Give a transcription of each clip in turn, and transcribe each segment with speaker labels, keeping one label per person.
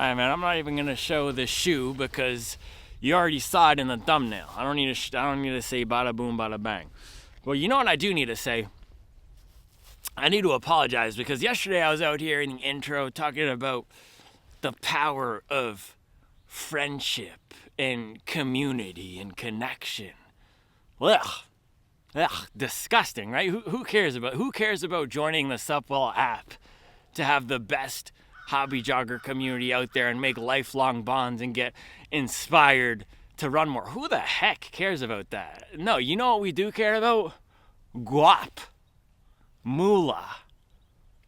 Speaker 1: Alright, man, I'm not even gonna show the shoe because you already saw it in the thumbnail. I don't need to say bada boom, bada bang. Well, you know what I do need to say? I need to apologize because yesterday I was out here in the intro talking about the power of friendship and community and connection. Ugh, disgusting, right? Who cares about joining the Supwell app to have the best hobby jogger community out there and make lifelong bonds and get inspired to run more? Who the heck cares about that? No, you know what we do care about? Guap, moolah,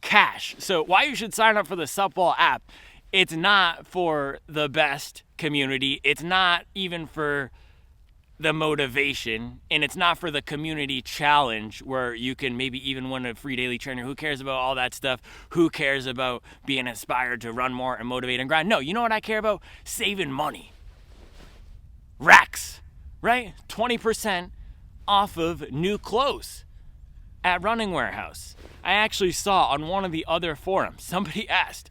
Speaker 1: cash. So why you should sign up for the Supwell app? It's not for the best community. It's not even for the motivation, and it's not for the community challenge where you can maybe even win a free daily trainer. Who cares about all that stuff? Who cares about being inspired to run more and motivate and grind? No, you know what I care about? Saving money. Racks, right? 20% off of new clothes at Running Warehouse. I actually saw on one of the other forums, somebody asked,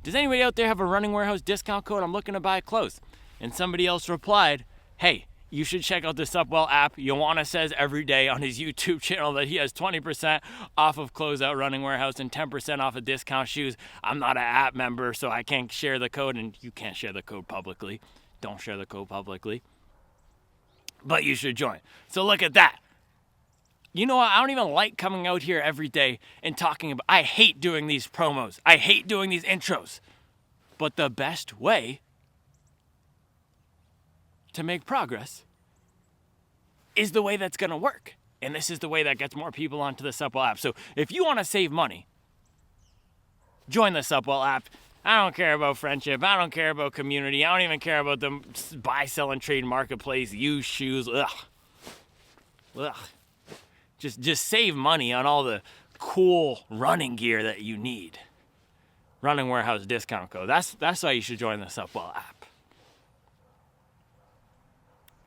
Speaker 1: does anybody out there have a Running Warehouse discount code? I'm looking to buy clothes. And somebody else replied, hey, you should check out the Supwell app. Ioana says every day on his YouTube channel that he has 20% off of clothes at Running Warehouse and 10% off of discount shoes. I'm not an app member, so I can't share the code, and you can't share the code publicly. Don't share the code publicly. But you should join. So look at that. You know what? I don't even like coming out here every day and talking about, I hate doing these promos. I hate doing these intros. But the best way to make progress is the way that's gonna work. And this is the way that gets more people onto the Supwell app. So if you wanna save money, join the Supwell app. I don't care about friendship. I don't care about community. I don't even care about the buy, sell, and trade marketplace, used shoes. Ugh. Just save money on all the cool running gear that you need. Running Warehouse discount code. That's why you should join the Supwell app.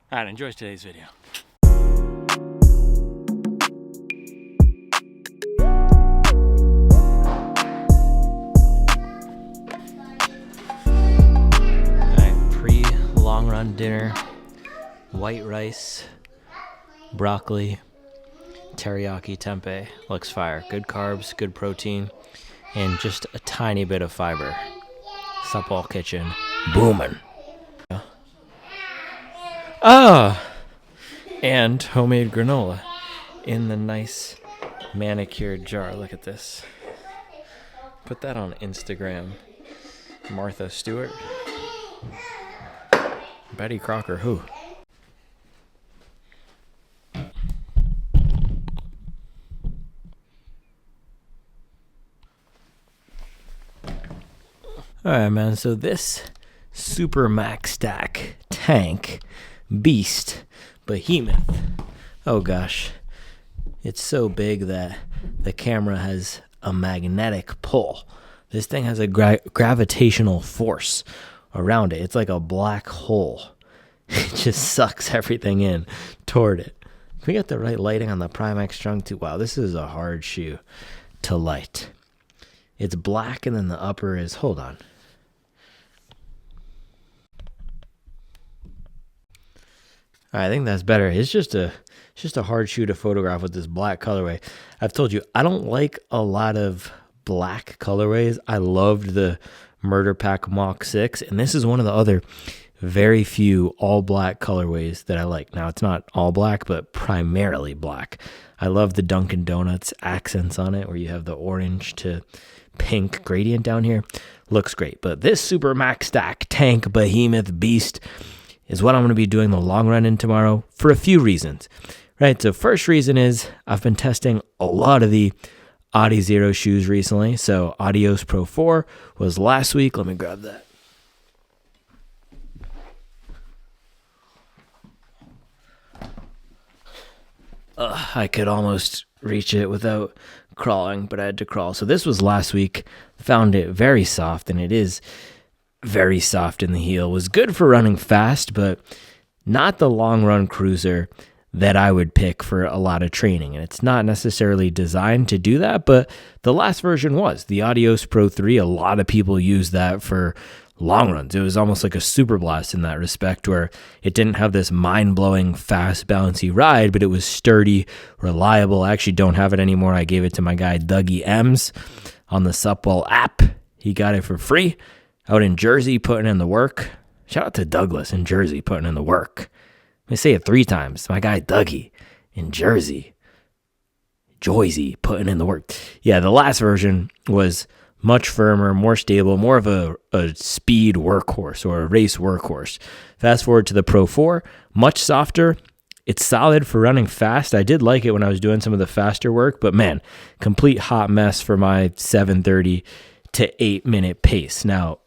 Speaker 1: All right, enjoy today's video. All right, pre-long run dinner, white rice, broccoli, teriyaki tempeh. Looks fire. Good carbs, good protein, and just a tiny bit of fiber. Supwell kitchen, booming. And homemade granola in the nice manicured jar. Look at this. Put that on Instagram. Martha Stewart. Betty Crocker, who? Alright, man, so this Super Max Stack tank beast behemoth, oh gosh, it's so big that the camera has a magnetic pull. This thing has a gravitational force around it. It's like a black hole. It just sucks everything in toward it. Can we get the right lighting on the Prime X Strung too? Wow, this is a hard shoe to light. It's black and then the upper is, hold on. I think that's better. It's just a hard shoe to photograph with this black colorway. I've told you, I don't like a lot of black colorways. I loved the Murder Pack Mach 6, and this is one of the other very few all black colorways that I like. Now, it's not all black, but primarily black. I love the Dunkin' Donuts accents on it, where you have the orange to pink gradient down here. Looks great. But this Super Max Stack tank behemoth beast is what I'm going to be doing the long run in tomorrow for a few reasons, right? So first reason is I've been testing a lot of the Adizero shoes recently. So Adios Pro 4 was last week. Let me grab that. I could almost reach it without crawling, but I had to crawl. So this was last week. Found it very soft, and it is very soft in the heel. Was good for running fast, but not the long run cruiser that I would pick for a lot of training. And it's not necessarily designed to do that, but the last version was. The Adios Pro 3, a lot of people use that for
Speaker 2: long runs. It was almost like a Superblast in that respect, where it didn't have this mind-blowing, fast, bouncy ride, but it was sturdy, reliable. I actually don't have it anymore. I gave it to my guy, Dougie M's, on the Supwell app. He got it for free out in Jersey, putting in the work. Shout out to Douglas in Jersey, putting in the work. Let me say it 3 times. My guy, Dougie in Jersey. Joyzy, putting in the work. Yeah, the last version was much firmer, more stable, more of a speed workhorse or a race workhorse. Fast forward to the Pro 4, much softer. It's solid for running fast. I did like it when I was doing some of the faster work, but man, complete hot mess for my 7:30 to 8-minute pace. Now,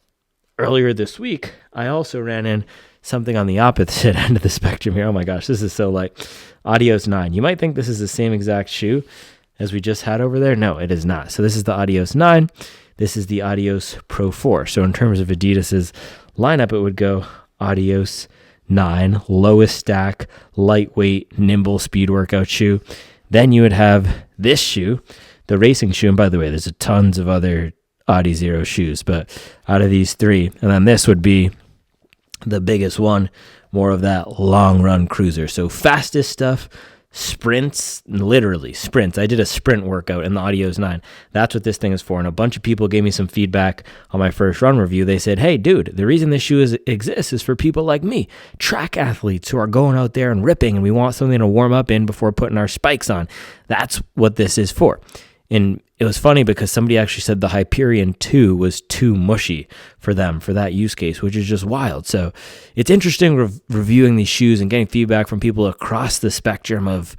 Speaker 2: earlier this week, I also ran in something on the opposite end of the spectrum here. Oh my gosh, this is so light. Adios 9. You might think this is the same exact shoe as we just had over there. No, it is not. So this is the Adios 9. This is the Adios Pro 4. So in terms of Adidas's lineup, it would go Adios 9, lowest stack, lightweight, nimble speed workout shoe. Then you would have this shoe, the racing shoe. And by the way, there's tons of other Adi Zero shoes, but out of these 3, and then this would be the biggest one, more of that long run cruiser. So fastest stuff, sprints, literally sprints. I did a sprint workout in the Adios 9. That's what this thing is for. And a bunch of people gave me some feedback on my first run review. They said, hey, dude, the reason this shoe exists is for people like me, track athletes who are going out there and ripping, and we want something to warm up in before putting our spikes on. That's what this is for. And it was funny because somebody actually said the Hyperion 2 was too mushy for them for that use case, which is just wild. So it's interesting reviewing these shoes and getting feedback from people across the spectrum of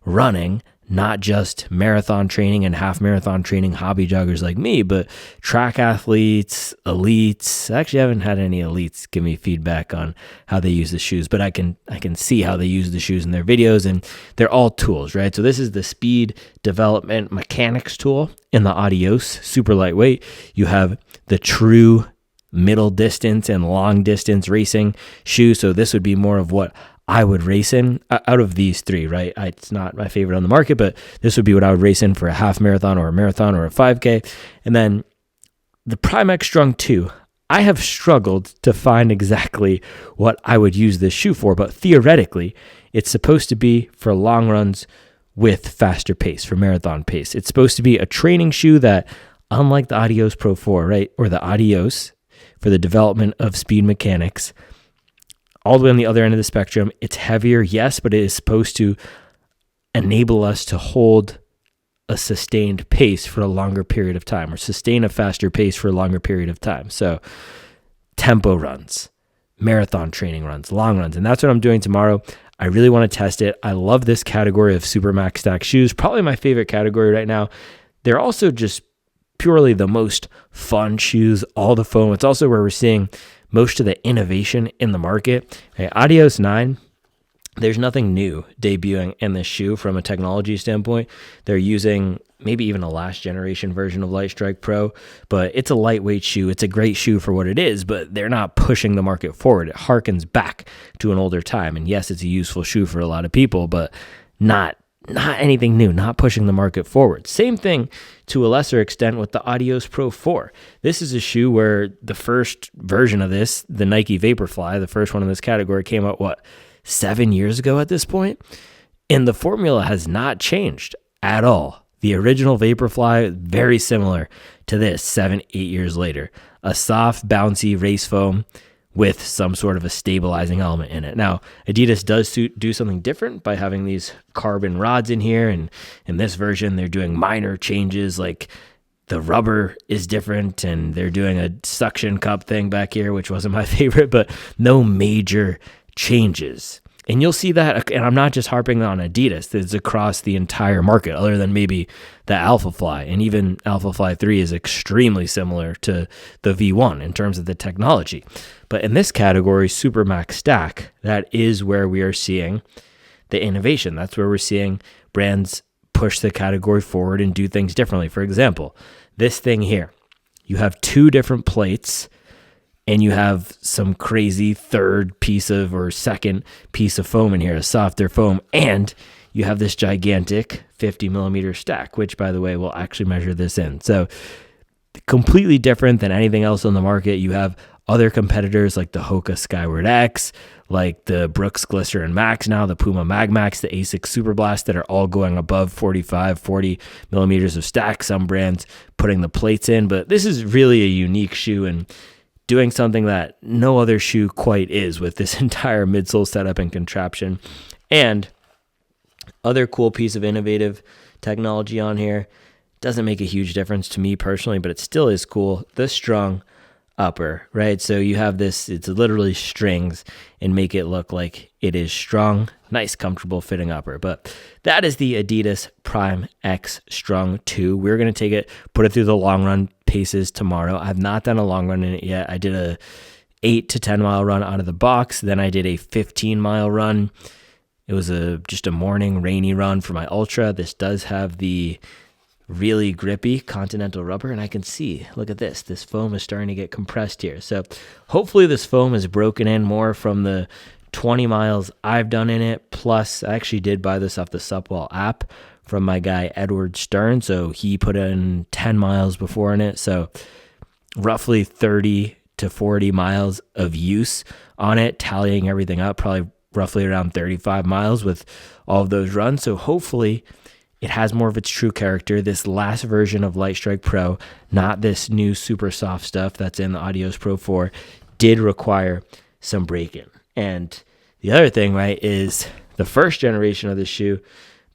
Speaker 2: running, not just marathon training and half marathon training hobby joggers like me, but track athletes, elites. I actually haven't had any elites give me feedback on how they use the shoes, but I can see how they use the shoes in their videos, and they're all tools, right? So this is the speed development mechanics tool in the Adios, super lightweight. You have the true middle distance and long distance racing shoe. So this would be more of what I would race in out of these 3, right? It's not my favorite on the market, but this would be what I would race in for a half marathon or a marathon or a 5K. And then the Prime X Strung 2, I have struggled to find exactly what I would use this shoe for, but theoretically, it's supposed to be for long runs with faster pace, for marathon pace. It's supposed to be a training shoe that, unlike the Adios Pro 4, right, or the Adios for the development of speed mechanics, all the way on the other end of the spectrum, it's heavier, yes, but it is supposed to enable us to hold a sustained pace for a longer period of time, or sustain a faster pace for a longer period of time. So tempo runs, marathon training runs, long runs, and that's what I'm doing tomorrow. I really want to test it. I love this category of Supermax Stack shoes, probably my favorite category right now. They're also just purely the most fun shoes, all the foam. It's also where we're seeing most of the innovation in the market. Okay, Adios 9, there's nothing new debuting in this shoe from a technology standpoint. They're using maybe even a last generation version of Lightstrike Pro, but it's a lightweight shoe. It's a great shoe for what it is, but they're not pushing the market forward. It harkens back to an older time. And yes, it's a useful shoe for a lot of people, but not anything new, not pushing the market forward. Same thing to a lesser extent with the Adios Pro 4. This is a shoe where the first version of this, the Nike Vaporfly, the first one in this category, came out, 7 years ago at this point? And the formula has not changed at all. The original Vaporfly, very similar to this 7-8 years later. A soft, bouncy race foam with some sort of a stabilizing element in it. Now, Adidas does do something different by having these carbon rods in here, and in this version, they're doing minor changes, like the rubber is different, and they're doing a suction cup thing back here, which wasn't my favorite, but no major changes. And you'll see that, and I'm not just harping on Adidas, it's across the entire market, other than maybe the Alphafly. And even Alphafly 3 is extremely similar to the V1 in terms of the technology. But in this category, Supermax Stack, that is where we are seeing the innovation. That's where we're seeing brands push the category forward and do things differently. For example, this thing here, you have 2 different plates, and you have some crazy third piece of or second piece of foam in here, a softer foam, and you have this gigantic 50 millimeter stack, which, by the way, will actually measure this in. So completely different than anything else on the market. You have other competitors like the Hoka Skyward X, like the Brooks Glycerin Max now, the Puma Mag Max, the Asics Superblast that are all going above 40 millimeters of stack. Some brands putting the plates in, but this is really a unique shoe and doing something that no other shoe quite is with this entire midsole setup and contraption. And other cool piece of innovative technology on here, doesn't make a huge difference to me personally, but it still is cool. The strung upper, right? So you have this, it's literally strings and make it look like it is strung. Nice, comfortable fitting upper. But that is the Adidas Prime X Strung 2. We're going to take it, put it through the long run paces tomorrow. I've not done a long run in it yet. I did a 8 to 10 mile run out of the box. Then I did a 15-mile run. It was just a morning rainy run for my Ultra. This does have the really grippy Continental rubber, and I can see, look at this foam is starting to get compressed here. So hopefully this foam is broken in more from the 20 miles I've done in it. Plus, I actually did buy this off the Supwell app from my guy Edward Stern, so he put in 10 miles before in it. So roughly 30 to 40 miles of use on it, tallying everything up, probably roughly around 35 miles with all of those runs. So hopefully it has more of its true character. This last version of Lightstrike Pro, not this new super soft stuff that's in the Adios Pro 4, did require some break-in. And the other thing, right, is the first generation of this shoe,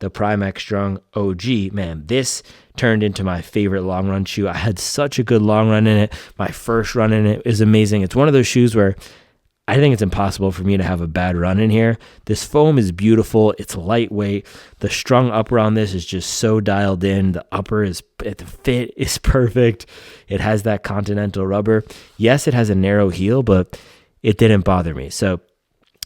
Speaker 2: the Prime X Strung OG, man, this turned into my favorite long run shoe. I had such a good long run in it. My first run in it is amazing. It's one of those shoes where I think it's impossible for me to have a bad run in here. This foam is beautiful. It's lightweight. The strung upper on this is just so dialed in. The upper the fit is perfect. It has that Continental rubber. Yes, it has a narrow heel, but it didn't bother me. So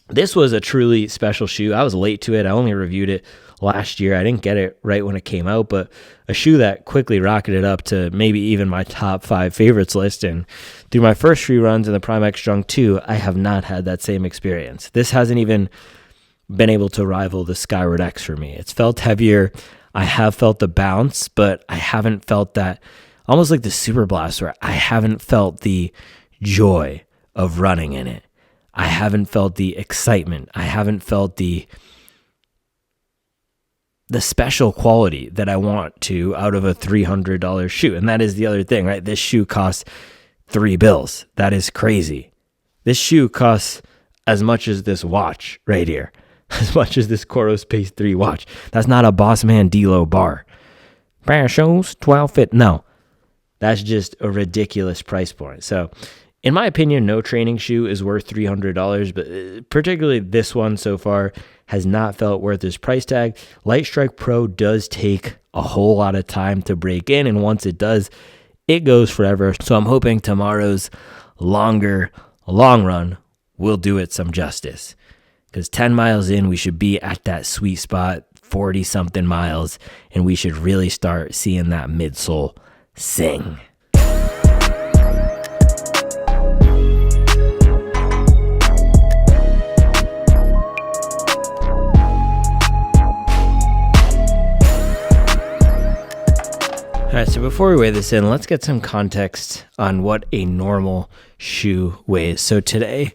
Speaker 2: this was a truly special shoe. I was late to it. I only reviewed it last year. I didn't get it right when it came out, but a shoe that quickly rocketed up to maybe even my top 5 favorites list. And through my first 3 runs in the Prime X Strung 2, I have not had that same experience. This hasn't even been able to rival the Skyward X for me. It's felt heavier. I have felt the bounce, but I haven't felt that, almost like the Superblast, where I haven't felt the joy of running in it. I haven't felt the excitement. I haven't felt the special quality that I want to out of a $300 shoe. And that is the other thing, right? This shoe costs $3. That is crazy. This shoe costs as much as this watch right here, as much as this Coros Pace 3 watch. That's not a Bossman D-Lo bar. Pair of shoes, 12 fit. No, that's just a ridiculous price point. So in my opinion, no training shoe is worth $300, but particularly this one so far has not felt worth this price tag. Lightstrike Pro does take a whole lot of time to break in, and once it does, it goes forever. So I'm hoping tomorrow's longer long run will do it some justice, because 10 miles in, we should be at that sweet spot, 40-something miles, and we should really start seeing that midsole sing. All right, so before we weigh this in, let's get some context on what a normal shoe weighs. So today,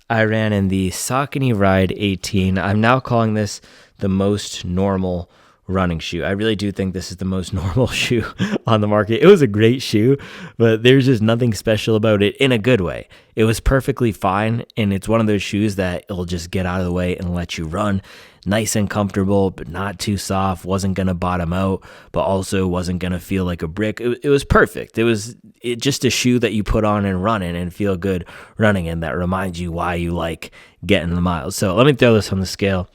Speaker 2: I ran in the Saucony Ride 18. I'm now calling this the most normal running shoe. I really do think this is the most normal shoe on the market. It was a great shoe, but there's just nothing special about it in a good way. It was perfectly fine, and it's one of those shoes that it'll just get out of the way and let you run. Nice and comfortable, but not too soft. Wasn't going to bottom out, but also wasn't going to feel like a brick. It was perfect. It was just a shoe that you put on and run in and feel good running in, that reminds you why you like getting the miles. So let me throw this on the scale.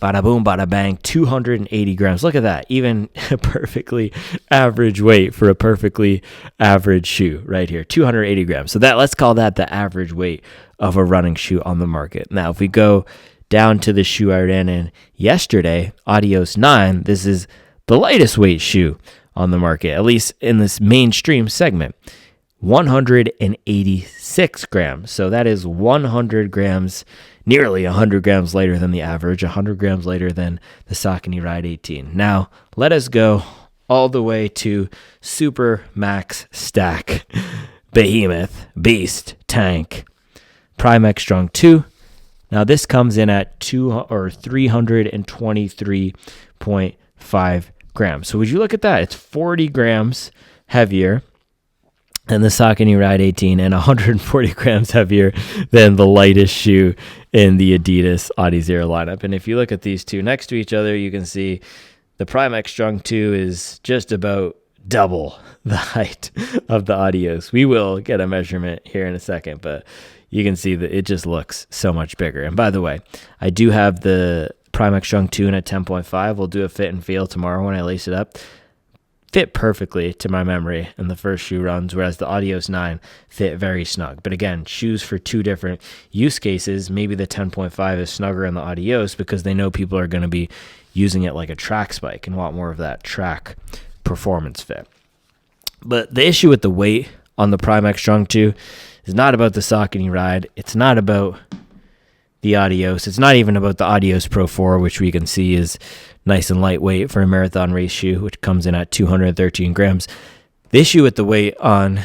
Speaker 2: Bada boom, bada bang, 280 grams. Look at that. Even a perfectly average weight for a perfectly average shoe right here. 280 grams. So let's call that the average weight of a running shoe on the market. Now, if we go down to the shoe I ran in yesterday, Adios 9, this is the lightest weight shoe on the market, at least in this mainstream segment. 186 grams. So that is 100 grams, nearly 100 grams lighter than the average, 100 grams lighter than the Saucony Ride 18. Now, let us go all the way to Super Max Stack behemoth, beast, tank, Prime X Strung 2. Now this comes in at 323.5 grams. So would you look at that? It's 40 grams heavier than the Saucony Ride 18 and 140 grams heavier than the lightest shoe in the Adidas Adizero lineup. And if you look at these two next to each other, you can see the Prime X Strung 2 is just about double the height of the Adios. We will get a measurement here in a second, but you can see that it just looks so much bigger. And by the way, I do have the Prime X Strung 2 in a 10.5. We'll do a fit and feel tomorrow when I lace it up. Fit perfectly to my memory in the first shoe runs, whereas the Adios 9 fit very snug. But again, shoes for two different use cases. Maybe the 10.5 is snugger in the Adios because they know people are going to be using it like a track spike and want more of that track performance fit. But the issue with the weight on the Prime X Strung 2 is not about the Saucony Ride. It's not about the Adios. It's not even about the Adios Pro 4, which we can see is nice and lightweight for a marathon race shoe, which comes in at 213 grams. The issue with the weight on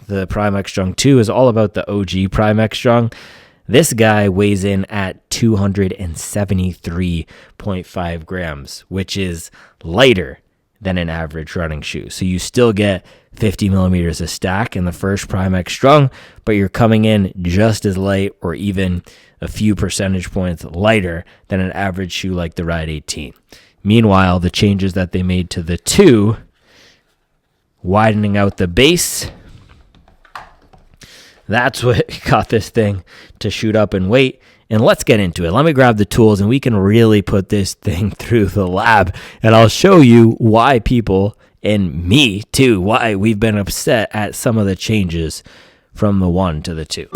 Speaker 2: the Prime X Strung 2 is all about the OG Prime X Strung. This guy weighs in at 273.5 grams, which is lighter than an average running shoe. So you still get 50 millimeters of stack in the first Prime X Strung, but you're coming in just as light or even a few percentage points lighter than an average shoe like the Ride 18. Meanwhile, the changes that they made to the 2, widening out the base, that's what got this thing to shoot up in weight. And let's get into it. Let me grab the tools and we can really put this thing through the lab. And I'll show you why people, and me too, why we've been upset at some of the changes from the 1 to the 2.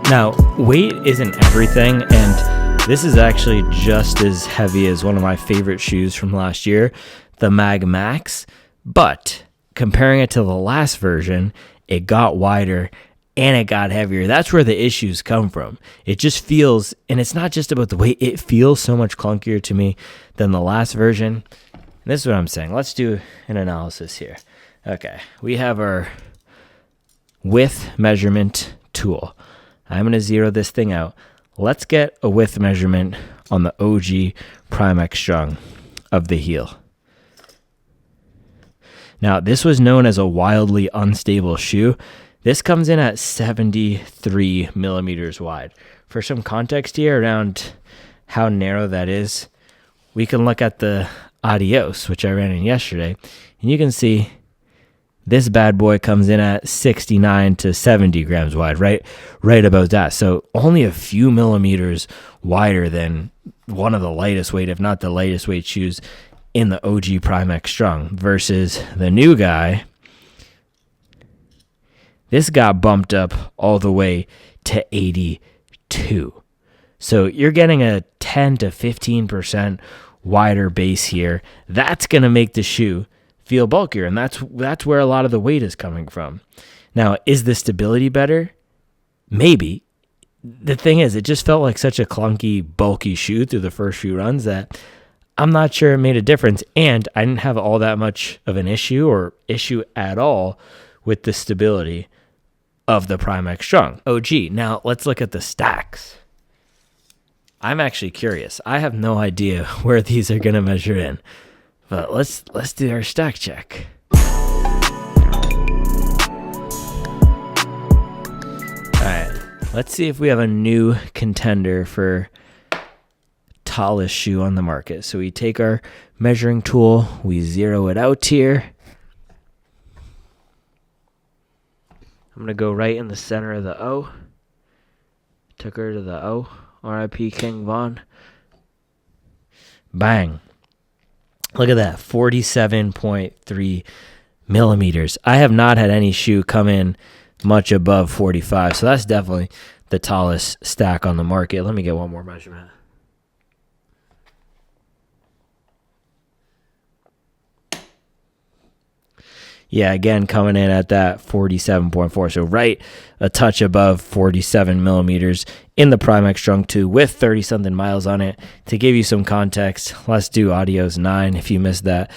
Speaker 2: Now, weight isn't everything, and this is actually just as heavy as one of my favorite shoes from last year, the Mag Max. But comparing it to the last version, it got wider and it got heavier. That's where the issues come from. It just feels, and it's not just about the weight, it feels so much clunkier to me than the last version. And this is what I'm saying. Let's do an analysis here. Okay, we have our width measurement tool. I'm going to zero this thing out. Let's get a width measurement on the OG Prime X Strung of the heel. Now, this was known as a wildly unstable shoe. This comes in at 73 millimeters wide. For some context here around how narrow that is, we can look at the Adios, which I ran in yesterday, and you can see this bad boy comes in at 69 to 70 grams wide, right about that. So only a few millimeters wider than one of the lightest weight, if not the lightest weight shoes in the OG Prime X Strung versus the new guy. This got bumped up all the way to 82. So you're getting a 10 to 15% wider base here. That's going to make the shoe feel bulkier, and that's where a lot of the weight is coming from. Now, is the stability better? Maybe. The thing is, it just felt like such a clunky, bulky shoe through the first few runs that I'm not sure it made a difference, and I didn't have all that much of an issue at all with the stability of the Prime X Strung OG. Now, let's look at the stacks. I'm actually curious. I have no idea where these are going to measure in. But let's do our stack check. All right, let's see if we have a new contender for tallest shoe on the market. So we take our measuring tool, we zero it out here. I'm going to go right in the center of the O. Took her to the O. R.I.P. King Von. Bang. Look at that, 47.3 millimeters. I have not had any shoe come in much above 45, so that's definitely the tallest stack on the market. Let me get one more measurement. Yeah, again, coming in at that 47.4. So right a touch above 47 millimeters in the Prime X Strung 2 with 30-something miles on it. To give you some context, let's do Adios 9 if you missed that.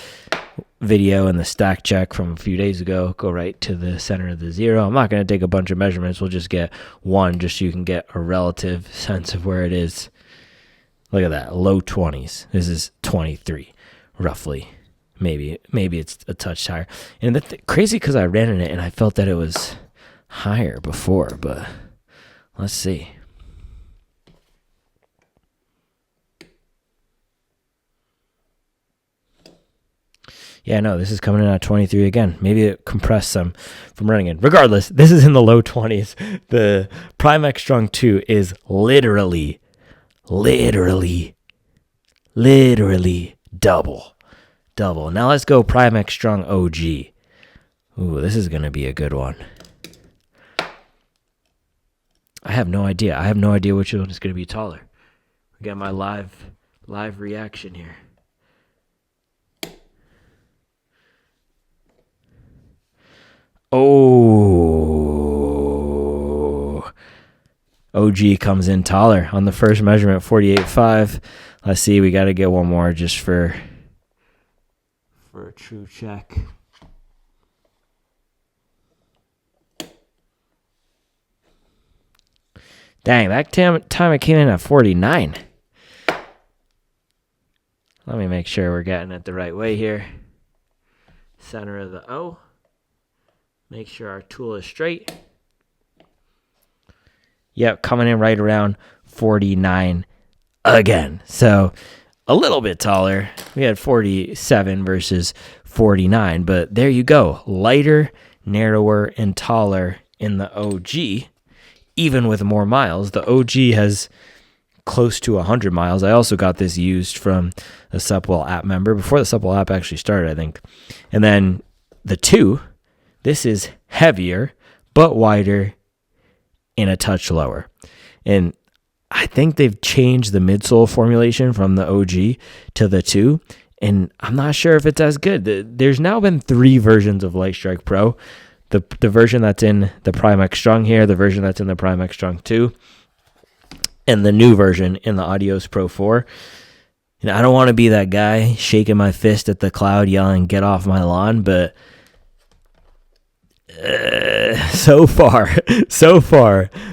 Speaker 2: video and the stack check from a few days ago, go right to the center of the zero. I'm not going to take a bunch of measurements. We'll just get one just so you can get a relative sense of where it is. Look at that, low 20s. This is 23, roughly. Maybe it's a touch higher. And crazy because I ran in it and I felt that it was higher before, but let's see. Yeah, no, this is coming in at 23 again. Maybe it compressed some from running in. Regardless, this is in the low 20s. The Prime X Strung 2 is literally double. Now let's go Prime X Strung OG. Ooh, this is going to be a good one. I have no idea. Which one is going to be taller. We got my live reaction here. Oh, OG comes in taller on the first measurement, 48.5. Let's see, we got to get one more just for a true check. Dang, that time it came in at 49. Let me make sure we're getting it the right way here. Center of the O. Make sure our tool is straight. Yep, coming in right around 49 again. So a little bit taller. We had 47 versus 49, but there you go. Lighter, narrower, and taller in the OG, even with more miles. The OG has close to 100 miles. I also got this used from a Supwell app member before the Supwell app actually started, I think. And then the 2, this is heavier, but wider and a touch lower. And I think they've changed the midsole formulation from the OG to the 2, and I'm not sure if it's as good. There's now been 3 versions of Light Strike Pro. The version that's in the Prime X Strung here, the version that's in the Prime X Strung 2, and the new version in the Adidas Pro 4. And I don't want to be that guy shaking my fist at the cloud yelling, "Get off my lawn," but so far,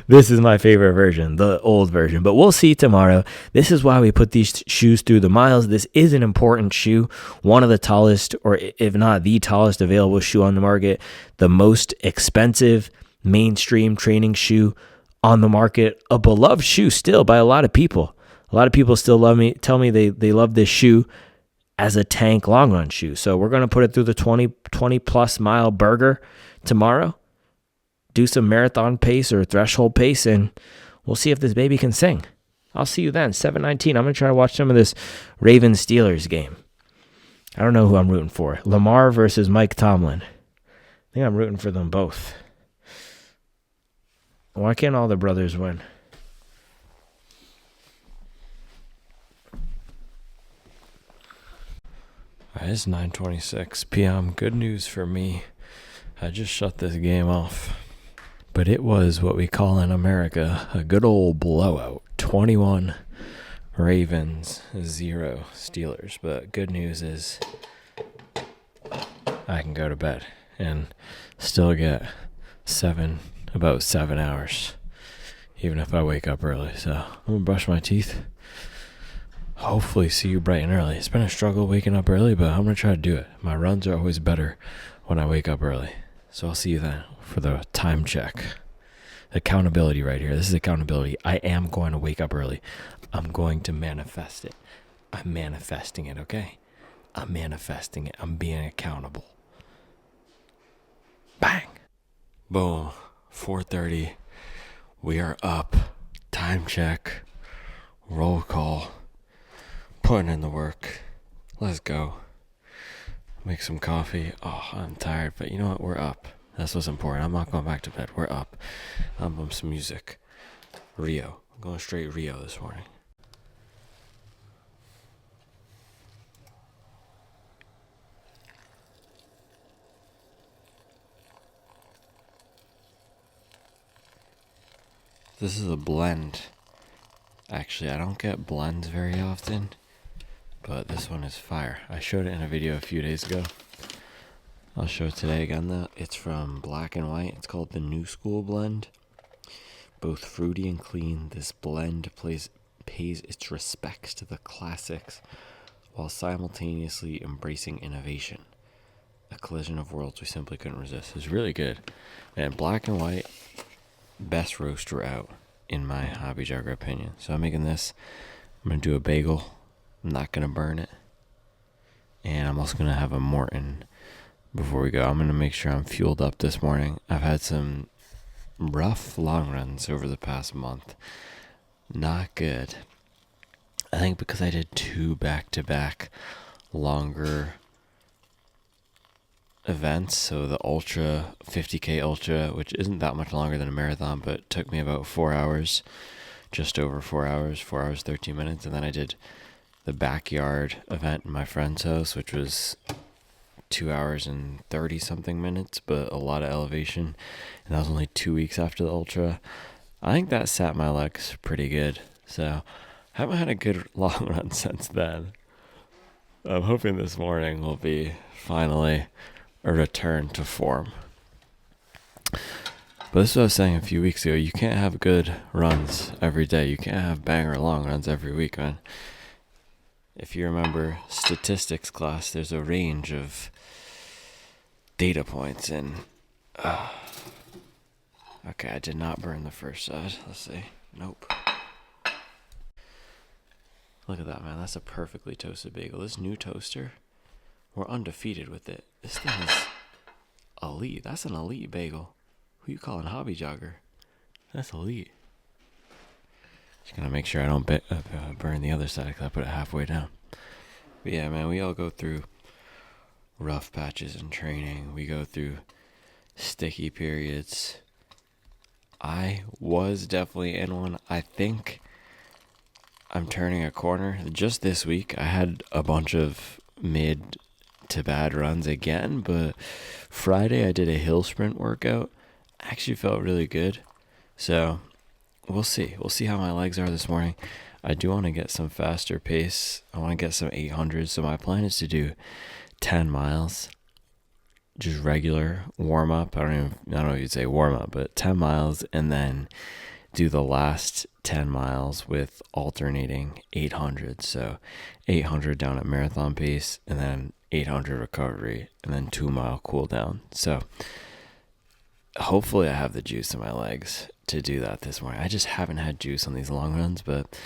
Speaker 2: this is my favorite version, the old version. But we'll see tomorrow. This is why we put these shoes through the miles. This is an important shoe, one of the tallest, or if not the tallest available shoe on the market, the most expensive mainstream training shoe on the market, a beloved shoe still by a lot of people. A lot of people still tell me they love this shoe as a tank long run shoe. So we're going to put it through the 20 plus mile burger tomorrow, do some marathon pace or threshold pace, and we'll see if this baby can sing. I'll see you then, 7:19. I'm going to try to watch some of this Ravens-Steelers game. I don't know who I'm rooting for. Lamar versus Mike Tomlin. I think I'm rooting for them both. Why can't all the brothers win? All right, it's 9:26 p.m. Good news for me. I just shut this game off. But it was what we call in America a good old blowout. 21 Ravens, 0 Steelers. But good news is I can go to bed and still get about 7 hours, even if I wake up early. So I'm going to brush my teeth. Hopefully see you bright and early. It's been a struggle waking up early, but I'm going to try to do it. My runs are always better when I wake up early. So I'll see you then for the time check. Accountability right here. This is accountability. I am going to wake up early. I'm going to manifest it. I'm manifesting it, okay? I'm manifesting it. I'm being accountable. Bang. Boom. 4:30. We are up. Time check. Roll call. Putting in the work. Let's go. Make some coffee. Oh, I'm tired, but you know what? We're up. That's what's important. I'm not going back to bed. We're up. I'm on some music. Rio. I'm going straight Rio this morning. This is a blend. Actually, I don't get blends very often.
Speaker 3: but this one is fire. I showed it in a video a few days ago. I'll show it today again though. It's from Black and White. It's called the New School Blend. Both fruity and clean, this blend pays its respects to the classics while simultaneously embracing innovation. A collision of worlds we simply couldn't resist. It's really good. And Black and White, best roaster out in my hobby jogger opinion. So I'm making this. I'm going to do a bagel. I'm not going to burn it. And I'm also going to have a Morton before we go. I'm going to make sure I'm fueled up this morning. I've had some rough long runs over the past month. Not good. I think because I did 2 back-to-back longer events. So the Ultra, 50K Ultra, which isn't that much longer than a marathon, but took me about 4 hours, just over 4 hours, 4 hours, 13 minutes. And then I did the backyard event in my friend's house, which was 2 hours and 30 something minutes, but a lot of elevation. And that was only 2 weeks after the Ultra. I think that sat my legs pretty good. So haven't had a good long run since then. I'm hoping this morning will be finally a return to form. But this is what I was saying a few weeks ago. You can't have good runs every day. You can't have banger long runs every week, man. If you remember statistics class, there's a range of data points and okay, I did not burn the first side. Let's see. Nope. Look at that, man. That's a perfectly toasted bagel. This new toaster, we're undefeated with it. This thing is elite. That's an elite bagel. Who you calling hobby jogger? That's elite. Just gonna make sure I don't burn the other side because I put it halfway down. But yeah, man, we all go through rough patches in training. We go through sticky periods. I was definitely in one. I think I'm turning a corner. Just this week, I had a bunch of mid to bad runs again, but Friday I did a hill sprint workout. Actually felt really good. So we'll see. We'll see how my legs are this morning. I do want to get some faster pace. I want to get some 800s. So my plan is to do 10 miles, just regular warm up. I don't know if you'd say warm up, but 10 miles, and then do the last 10 miles with alternating 800. So 800 down at marathon pace, and then 800 recovery, and then 2 mile cool down. So hopefully I have the juice in my legs to do that this morning. I just haven't had juice on these long runs, but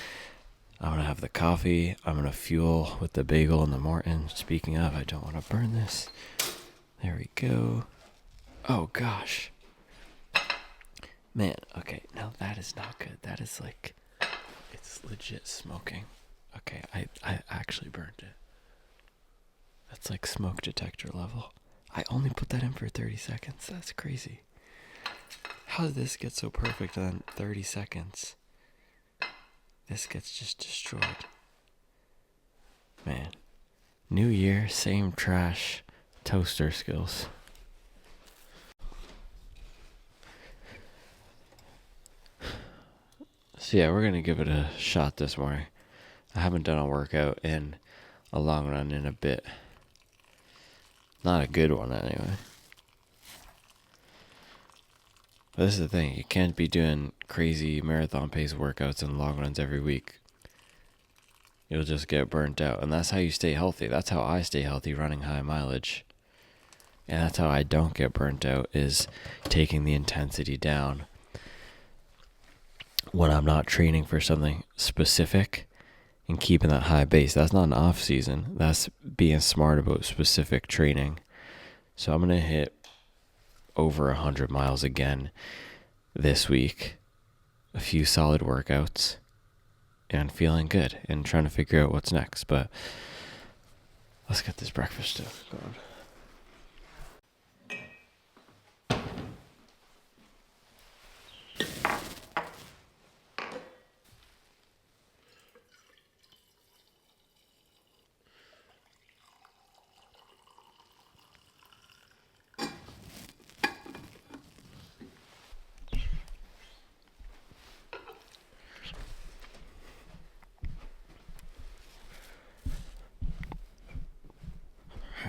Speaker 3: I'm going to have the coffee. I'm going to fuel with the bagel and the Morton. Speaking of, I don't want to burn this. There we go. Oh, gosh. Man, okay. No, that is not good. That is like, it's legit smoking. Okay, I actually burned it. That's like smoke detector level. I only put that in for 30 seconds. That's crazy. How did this get so perfect on 30 seconds? This gets just destroyed. Man. New year, same trash toaster skills. So yeah, we're going to give it a shot this morning. I haven't done a workout in a long run in a bit. Not a good one anyway. But this is the thing, you can't be doing crazy marathon pace workouts and long runs every week. You'll just get burnt out. And that's how you stay healthy. That's how I stay healthy, running high mileage. And that's how I don't get burnt out, is taking the intensity down when I'm not training for something specific and keeping that high base. That's not an off season. That's being smart about specific training. So I'm going to hit over 100 miles again this week. A few solid workouts and feeling good and trying to figure out what's next. But let's get this breakfast stuff going.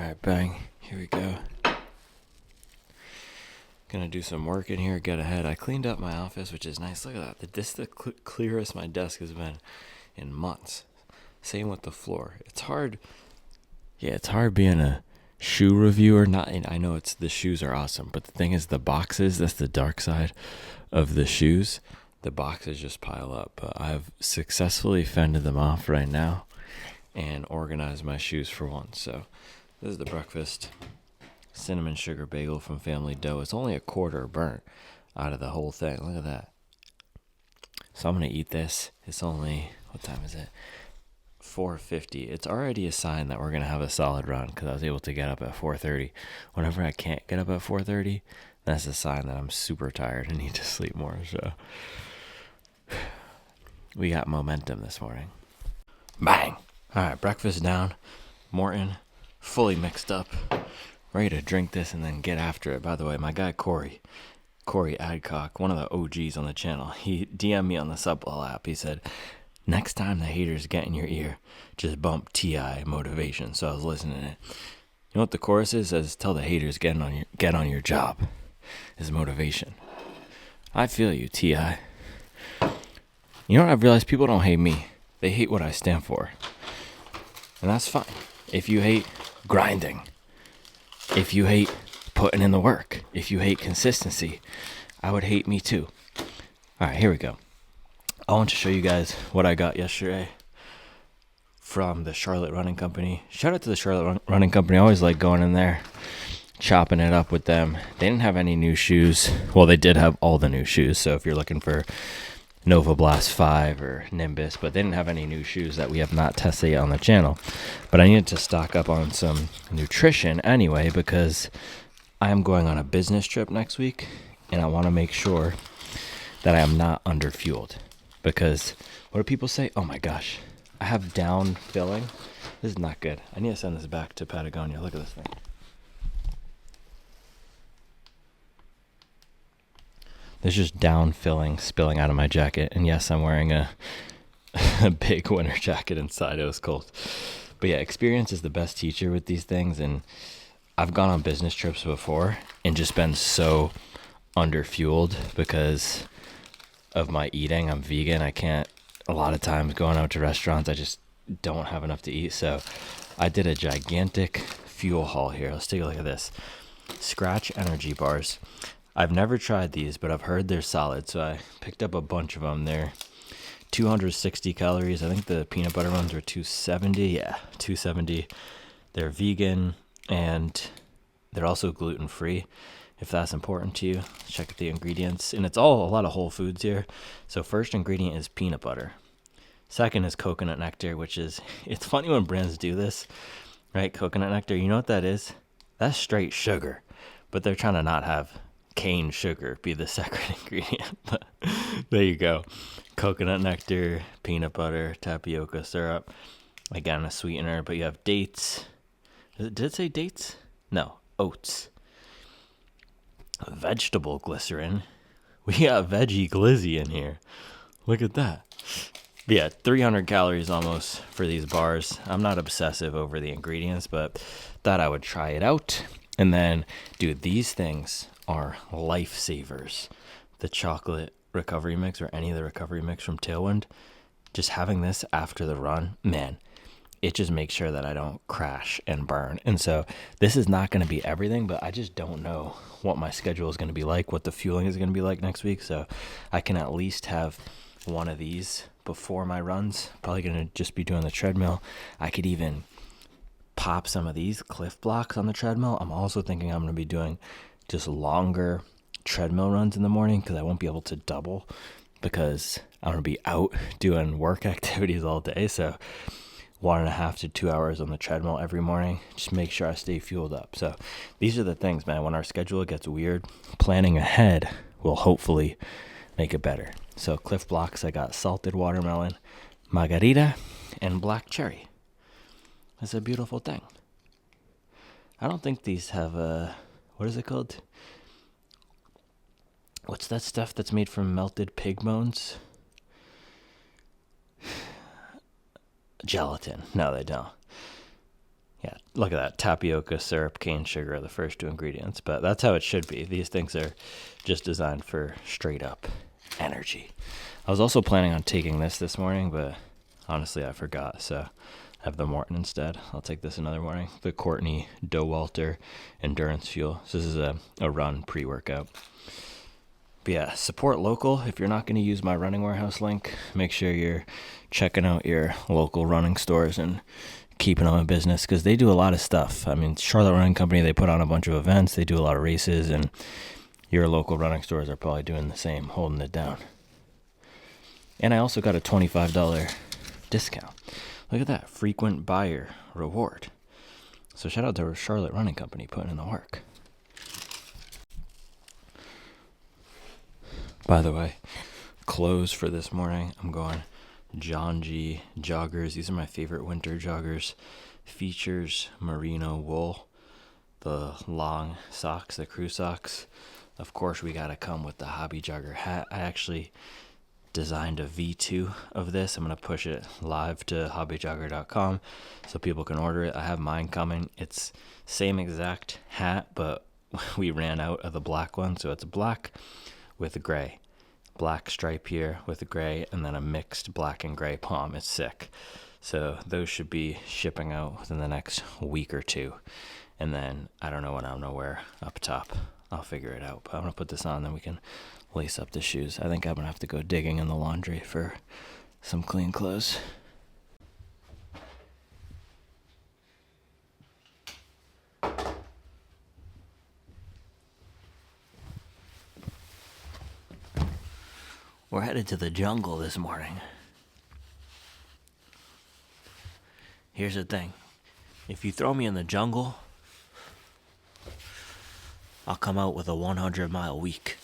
Speaker 3: Alright, bang. Here we go. Gonna do some work in here, get ahead. I cleaned up my office, which is nice. Look at that. This is the clearest my desk has been in months. Same with the floor. It's hard. Yeah, it's hard being a shoe reviewer. I know the shoes are awesome, but the thing is the boxes, that's the dark side of the shoes. The boxes just pile up. But I've successfully fended them off right now and organized my shoes for once. So this is the breakfast. Cinnamon sugar bagel from Family Dough. It's only a quarter burnt out of the whole thing. Look at that. So I'm going to eat this. It's only, what time is it? 4:50. It's already a sign that we're going to have a solid run because I was able to get up at 4:30. Whenever I can't get up at 4:30, that's a sign that I'm super tired and need to sleep more. So we got momentum this morning. Bang! All right, breakfast down. Morton, fully mixed up. Ready to drink this and then get after it. By the way, my guy Corey Adcock, one of the OGs on the channel, he DM'd me on the Supwell app. He said, next time the haters get in your ear, just bump T.I. motivation. So I was listening to it. You know what the chorus is? It says, tell the haters get on your job is motivation. I feel you, T.I. You know what I've realized? People don't hate me. They hate what I stand for. And that's fine. If you hate grinding, if you hate putting in the work, if you hate consistency, I would hate me too. All right, here we go. I want to show you guys what I got yesterday from the Charlotte Running Company. Shout out to the Charlotte Running Company. I always like going in there, chopping it up with them. They didn't have any new shoes. Well, they did have all the new shoes. So if you're looking for Nova Blast 5 or Nimbus, but they didn't have any new shoes that we have not tested yet on the channel. But I needed to stock up on some nutrition anyway because I am going on a business trip next week and I want to make sure that I am not underfueled. Because what do people say? Oh my gosh, I have down filling. This is not good. I need to send this back to Patagonia. Look at this thing. There's just down filling spilling out of my jacket. And yes, I'm wearing a big winter jacket inside. It was cold. But yeah, experience is the best teacher with these things. And I've gone on business trips before and just been so underfueled because of my eating. I'm vegan. I can't, a lot of times going out to restaurants, I just don't have enough to eat. So I did a gigantic fuel haul here. Let's take a look at this. Scratch energy bars. I've never tried these, but I've heard they're solid. So I picked up a bunch of them. They're 260 calories. I think the peanut butter ones are 270. Yeah, 270. They're vegan and they're also gluten-free. If that's important to you, check the ingredients. And it's all a lot of whole foods here. So first ingredient is peanut butter. Second is coconut nectar, which is, it's funny when brands do this, right? Coconut nectar, you know what that is? That's straight sugar. But they're trying to not have cane sugar be the second ingredient. But there you go. Coconut nectar, peanut butter, tapioca syrup. Again, a sweetener, but you have dates. Did it say dates? No, oats. Vegetable glycerin. We got veggie glizzy in here. Look at that. But yeah, 300 calories almost for these bars. I'm not obsessive over the ingredients, but thought I would try it out. And then, dude, these things are lifesavers. The chocolate recovery mix or any of the recovery mix from Tailwind, just having this after the run, man, it just makes sure that I don't crash and burn. And so this is not going to be everything, but I just don't know what my schedule is going to be like, what the fueling is going to be like next week. So I can at least have one of these before my runs. Probably going to just be doing the treadmill. I could even pop some of these Cliff blocks on the treadmill. I'm also thinking I'm going to be doing just longer treadmill runs in the morning because I won't be able to double because I'm going to be out doing work activities all day. So 1.5 to 2 hours on the treadmill every morning. Just make sure I stay fueled up. So these are the things, man. When our schedule gets weird, planning ahead will hopefully make it better. So Cliff blocks, I got salted watermelon, margarita, and black cherry. It's a beautiful thing. I don't think these have what is it called? What's that stuff that's made from melted pig bones? Gelatin. No, they don't.
Speaker 2: Yeah, look at that. Tapioca, syrup, cane sugar are the first two ingredients, but that's how it should be. These things are just designed for straight up energy. I was also planning on taking this morning, but honestly, I forgot, so I have the Morton instead. I'll take this another morning. The Courtney Dowalter Endurance Fuel. So this is a run pre-workout. But yeah, support local. If you're not going to use my Running Warehouse link, make sure you're checking out your local running stores and keeping them in business, because they do a lot of stuff. I mean, Charlotte Running Company, they put on a bunch of events. They do a lot of races, and your local running stores are probably doing the same, holding it down. And I also got a $25 discount. Look at that, frequent buyer reward. So shout out to Charlotte Running Company putting in the work. By the way, clothes for this morning, I'm going John G joggers. These are my favorite winter joggers. Features merino wool, the long socks, the crew socks. Of course, we gotta come with the hobby jogger hat. I actually designed a V2 of this. I'm gonna push it live to hobbyjogger.com so people can order it. I have mine coming. It's same exact hat, but we ran out of the black one, so it's black with a gray. Black stripe here with a gray, and then a mixed black and gray palm. It's sick. So those should be shipping out within the next week or two. And then I don't know what I'm gonna wear up top. I'll figure it out. But I'm gonna put this on, then we can lace up the shoes. I think I'm gonna have to go digging in the laundry for some clean clothes. We're headed to the jungle this morning. Here's the thing. If you throw me in the jungle, I'll come out with a 100-mile week.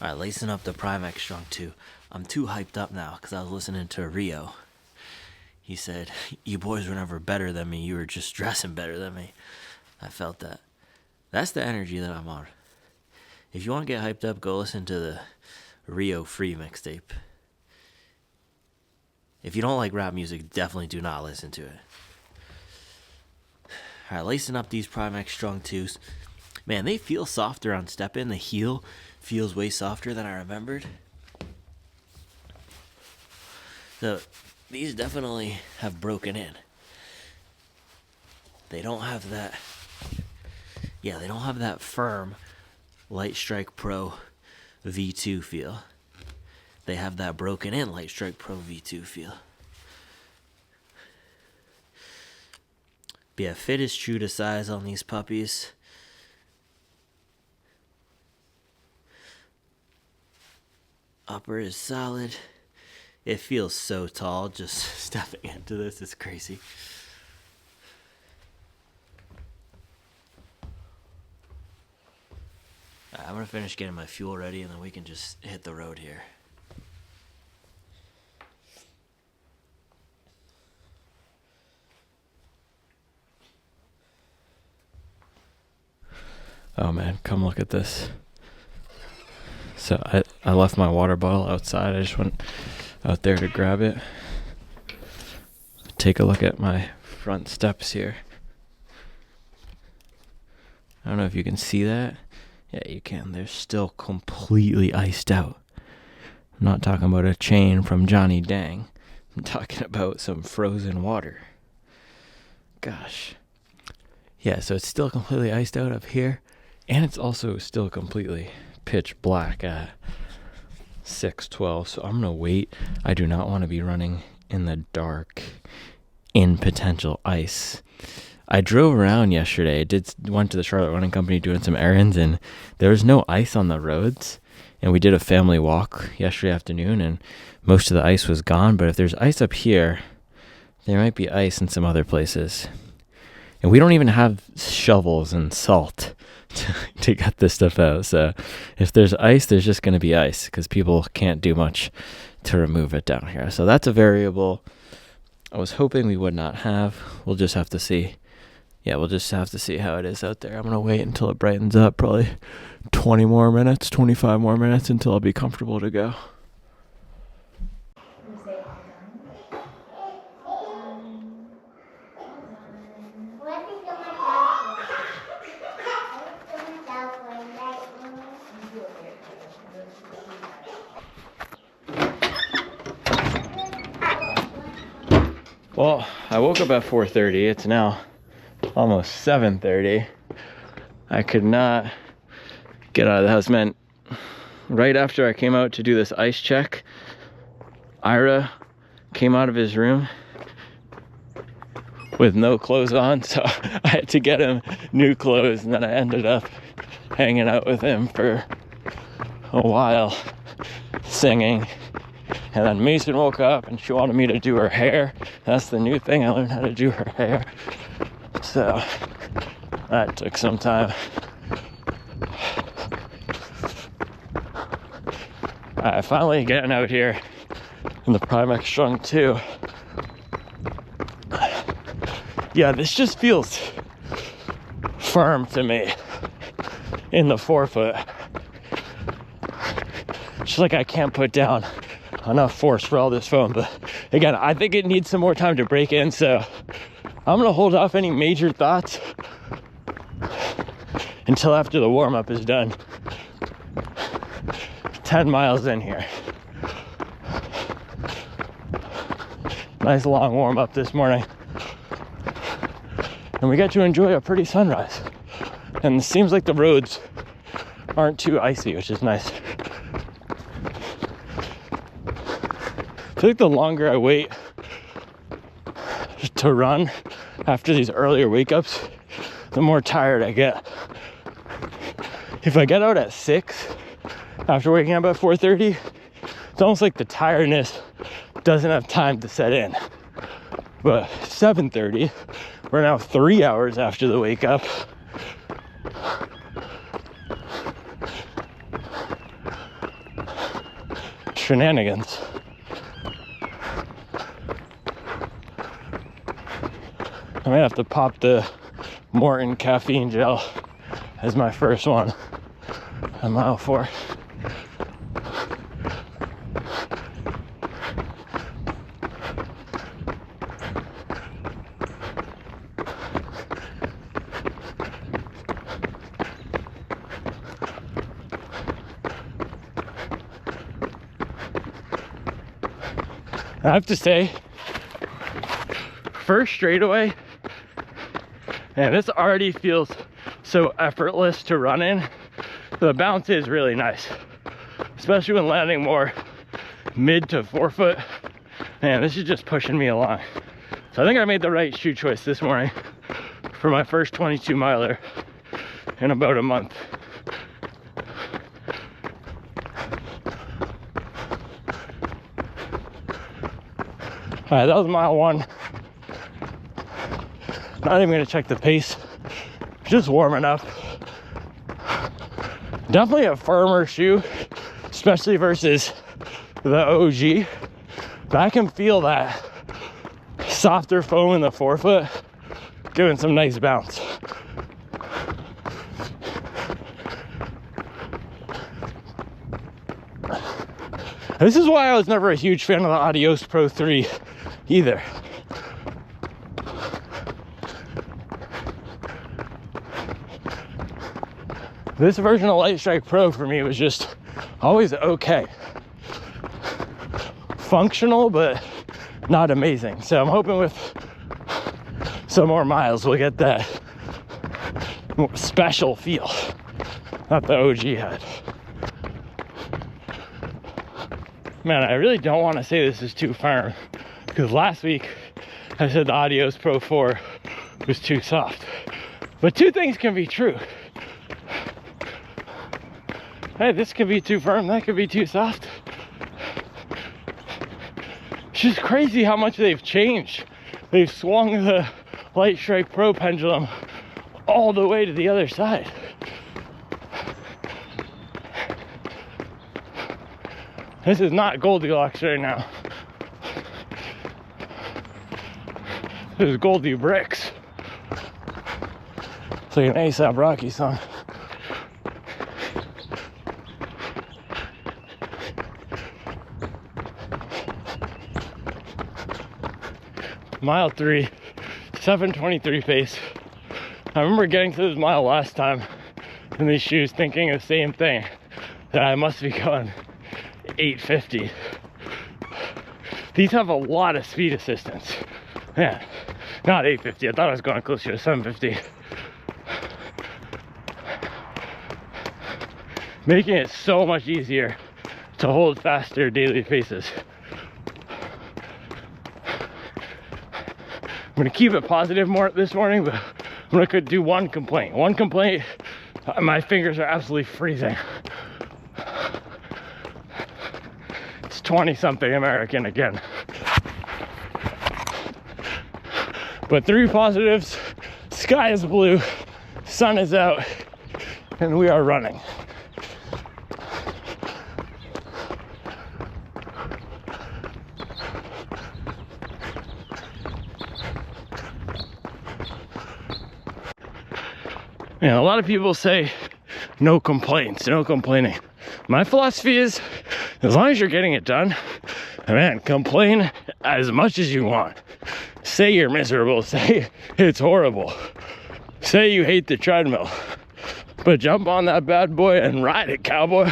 Speaker 2: Alright, lacing up the Prime X Strung 2. I'm too hyped up now because I was listening to Rio. He said, you boys were never better than me. You were just dressing better than me. I felt that. That's the energy that I'm on. If you want to get hyped up, go listen to the Rio Free mixtape. If you don't like rap music, definitely do not listen to it. Alright, lacing up these Prime X Strung 2s. Man, they feel softer on step-in. The heel feels way softer than I remembered. So these definitely have broken in. They don't have that. Yeah, they don't have that firm Light Strike Pro V2 feel. They have that broken in Light Strike Pro V2 feel. But yeah, fit is true to size on these puppies. Upper is solid. It feels so tall just stepping into this. It's crazy. Right, I'm going to finish getting my fuel ready, and then we can just hit the road here. Oh man, come look at this. So I left my water bottle outside. I just went out there to grab it. Take a look at my front steps here. I don't know if you can see that. Yeah, you can. They're still completely iced out. I'm not talking about a chain from Johnny Dang. I'm talking about some frozen water. Gosh. Yeah, so it's still completely iced out up here. And it's also still completely pitch black at 6:12. So I'm going to wait. I do not want to be running in the dark in potential ice. I drove around yesterday. Went to the Charlotte Running Company doing some errands, and there was no ice on the roads. And we did a family walk yesterday afternoon, and most of the ice was gone. But if there's ice up here, there might be ice in some other places. And we don't even have shovels and salt to get this stuff out. So if there's ice, there's just going to be ice because people can't do much to remove it down here. So that's a variable I was hoping we would not have. We'll just have to see.
Speaker 3: Yeah, we'll just have to see how it is out there. I'm going to wait until it brightens up, probably 20 more minutes, 25 more minutes until I'll be comfortable to go. Well, I woke up at 4:30. It's now almost 7:30. I could not get out of the house. Man, right after I came out to do this ice check, Ira came out of his room with no clothes on, so I had to get him new clothes, and then I ended up hanging out with him for a while, singing. And then Mason woke up and she wanted me to do her hair. That's the new thing, I learned how to do her hair. So that took some time. Alright, finally getting out here in the Prime X Strung 2. Yeah, this just feels firm to me in the forefoot. Just like I can't put down enough force for all this foam. But again, I think it needs some more time to break in, so I'm gonna hold off any major thoughts until after the warm-up is done. 10 miles in here. Nice long warm-up this morning. And we get to enjoy a pretty sunrise. And it seems like the roads aren't too icy, which is nice. I feel like the longer I wait to run after these earlier wake-ups, the more tired I get. If I get out at 6 after waking up at 4:30, it's almost like the tiredness doesn't have time to set in. But 7:30, we're now 3 hours after the wake up. Shenanigans. I might have to pop the Morton caffeine gel as my first one at mile 4. I have to say, first straightaway, and this already feels so effortless to run in. The bounce is really nice, especially when landing more mid to forefoot. Man, this is just pushing me along. So I think I made the right shoe choice this morning for my first 22 miler in about a month. All right, that was mile 1. Not even gonna check the pace, just warming up. Definitely a firmer shoe, especially versus the OG. But I can feel that softer foam in the forefoot, giving some nice bounce. This is why I was never a huge fan of the Adidas Pro 3 either. This version of Light Strike Pro for me was just always okay. Functional, but not amazing. So I'm hoping with some more miles we'll get that more special feel that the OG had. Man, I really don't want to say this is too firm, because last week I said the Adidas Pro 4 was too soft. But two things can be true. Hey, this could be too firm, that could be too soft. It's just crazy how much they've changed. They've swung the Light Strike Pro pendulum all the way to the other side. This is not Goldilocks right now. This is Goldie Bricks.
Speaker 1: It's like an ASAP Rocky song. Mile 3, 7:23 pace. I remember getting to this mile last time in these shoes thinking the same thing, that I must be going 8:50. These have a lot of speed assistance. Yeah, not 8:50. I thought I was going closer to 7:50. Making it so much easier to hold faster daily paces. I'm gonna keep it positive more this morning, but I'm gonna do one complaint. One complaint, my fingers are absolutely freezing. It's 20-something American again. But 3 positives, sky is blue, sun is out, and we are running. And a lot of people say no complaints, no complaining. My philosophy is, as long as you're getting it done, man, complain as much as you want. Say you're miserable, say it's horrible, say you hate the treadmill, but jump on that bad boy and ride it, cowboy.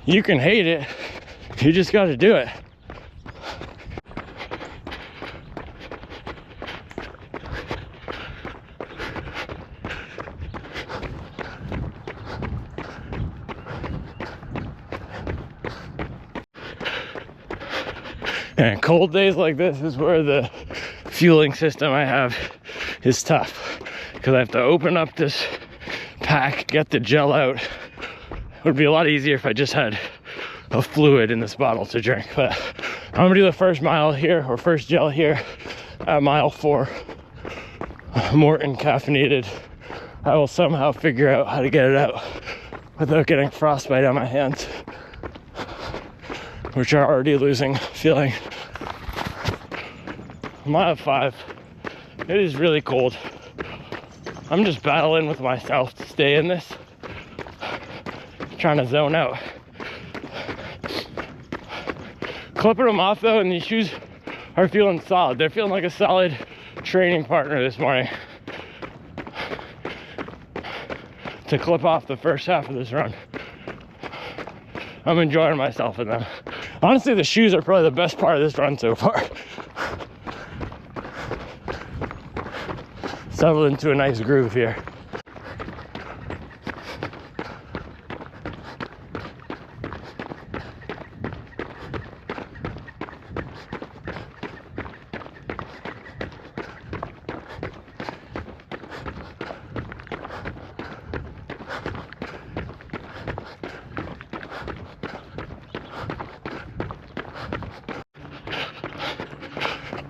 Speaker 1: You can hate it, you just gotta do it. And cold days like this is where the fueling system I have is tough, because I have to open up this pack, get the gel out. It would be a lot easier if I just had a fluid in this bottle to drink, but I'm gonna do the first mile here, or first gel here at mile 4. More caffeinated. I will somehow figure out how to get it out without getting frostbite on my hands, which are already losing feeling. Mile 5, it is really cold. I'm just battling with myself to stay in this, trying to zone out. Clipping them off though, and these shoes are feeling solid. They're feeling like a solid training partner this morning to clip off the first half of this run. I'm enjoying myself in them. Honestly, the shoes are probably the best part of this run so far. Settled into a nice groove here.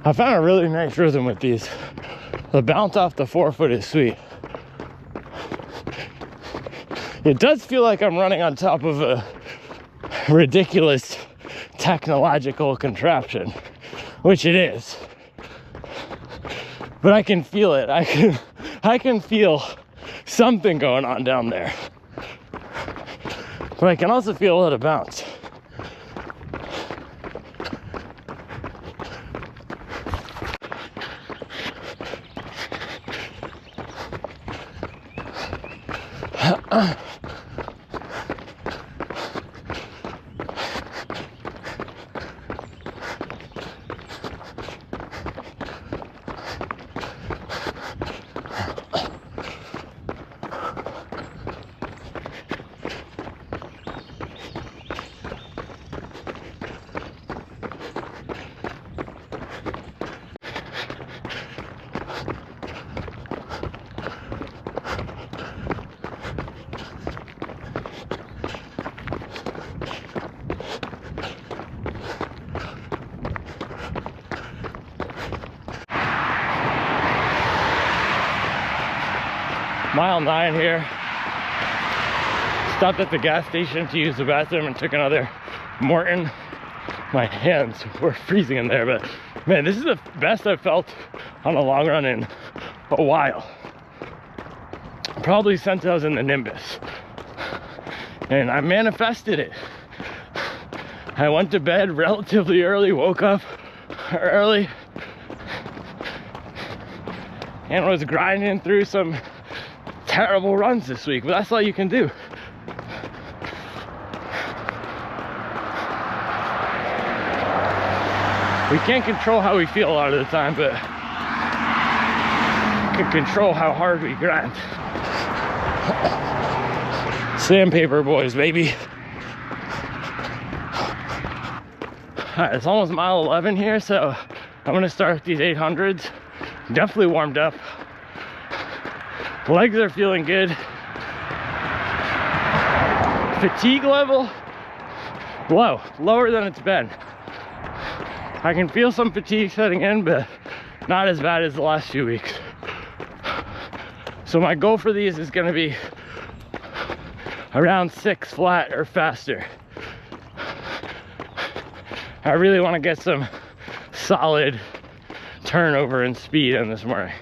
Speaker 1: I found a really nice rhythm with these. The bounce off the forefoot is sweet. It does feel like I'm running on top of a ridiculous technological contraption, which it is. But I can feel it. I can feel something going on down there. But I can also feel a lot of bounce. Mile 9 here. Stopped at the gas station to use the bathroom and took another Morton. My hands were freezing in there, but Man, this is the best I've felt on a long run in a while. Probably since I was in the Nimbus. And I manifested it. I went to bed relatively early, woke up early, and was grinding through some terrible runs this week, but that's all you can do. We can't control how we feel a lot of the time, but we can control how hard we grind. Sandpaper boys, baby. Alright, it's almost mile 11 here, so I'm gonna start with these 800s. Definitely warmed up. Legs are feeling good. Fatigue level, low, lower than it's been. I can feel some fatigue setting in, but not as bad as the last few weeks. So my goal for these is gonna be around 6 flat or faster. I really want to get some solid turnover and speed in this morning.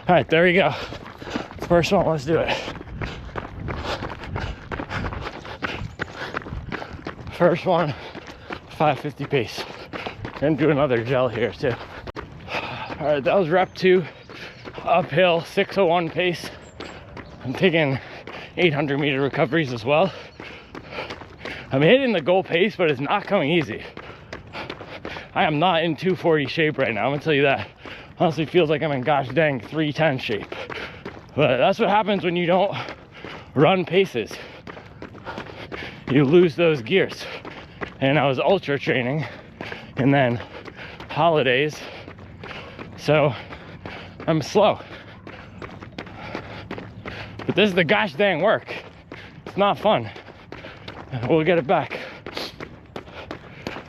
Speaker 1: All right, there we go. First one, let's do it. First one, 550 pace. And do another gel here too. All right, that was rep 2, uphill, 601 pace. I'm taking 800 meter recoveries as well. I'm hitting the goal pace, but it's not coming easy. I am not in 240 shape right now, I'm gonna tell you that. Honestly, feels like I'm in gosh dang 310 shape. But that's what happens when you don't run paces. You lose those gears. And I was ultra training and then holidays, so I'm slow. But this is the gosh dang work. It's not fun. We'll get it back.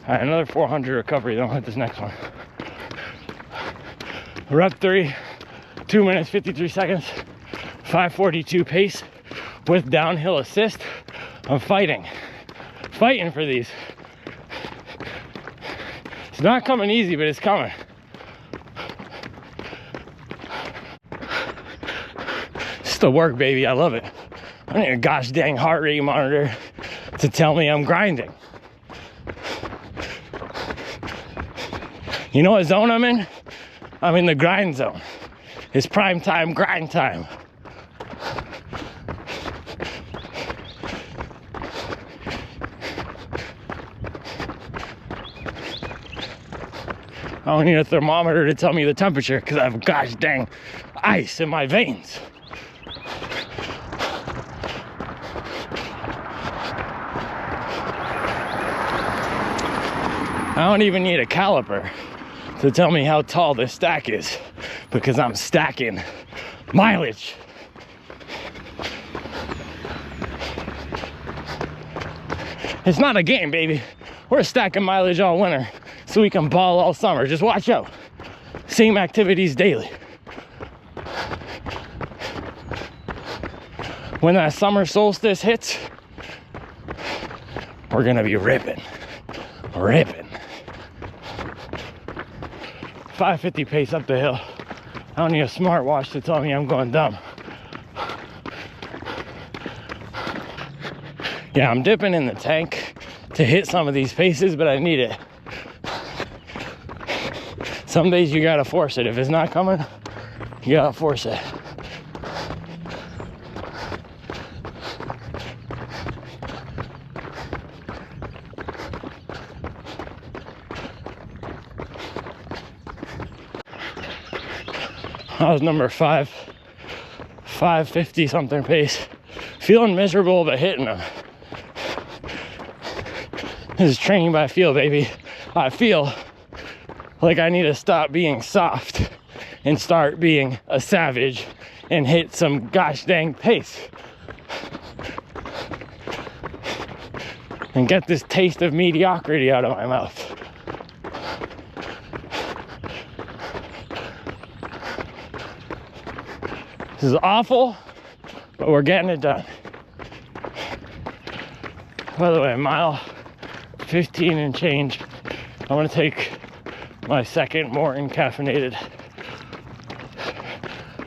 Speaker 1: All right, another 400 recovery, then I'll hit this next one. Rep 3, 2 minutes, 53 seconds, 542 pace with downhill assist. I'm fighting for these. It's not coming easy, but it's coming. It's the work, baby, I love it. I need a gosh dang heart rate monitor to tell me I'm grinding. You know what zone I'm in? I'm in the grind zone. It's prime time, grind time. I don't need a thermometer to tell me the temperature because I have gosh dang ice in my veins. I don't even need a caliper to tell me how tall this stack is because I'm stacking mileage. It's not a game, baby. We're stacking mileage all winter so we can ball all summer. Just watch out. Same activities daily. When that summer solstice hits, we're gonna be ripping. 550 pace up the hill. I don't need a smartwatch to tell me I'm going dumb. Yeah, I'm dipping in the tank to hit some of these paces, but I need it. Some days you gotta force it. If it's not coming, you gotta force it. I was number 5, 550 something pace. Feeling miserable, but hitting them. This is training by feel, baby. I feel like I need to stop being soft and start being a savage and hit some gosh dang pace. And get this taste of mediocrity out of my mouth. This is awful, but we're getting it done. By the way, mile 15 and change. I'm gonna take my second more caffeinated.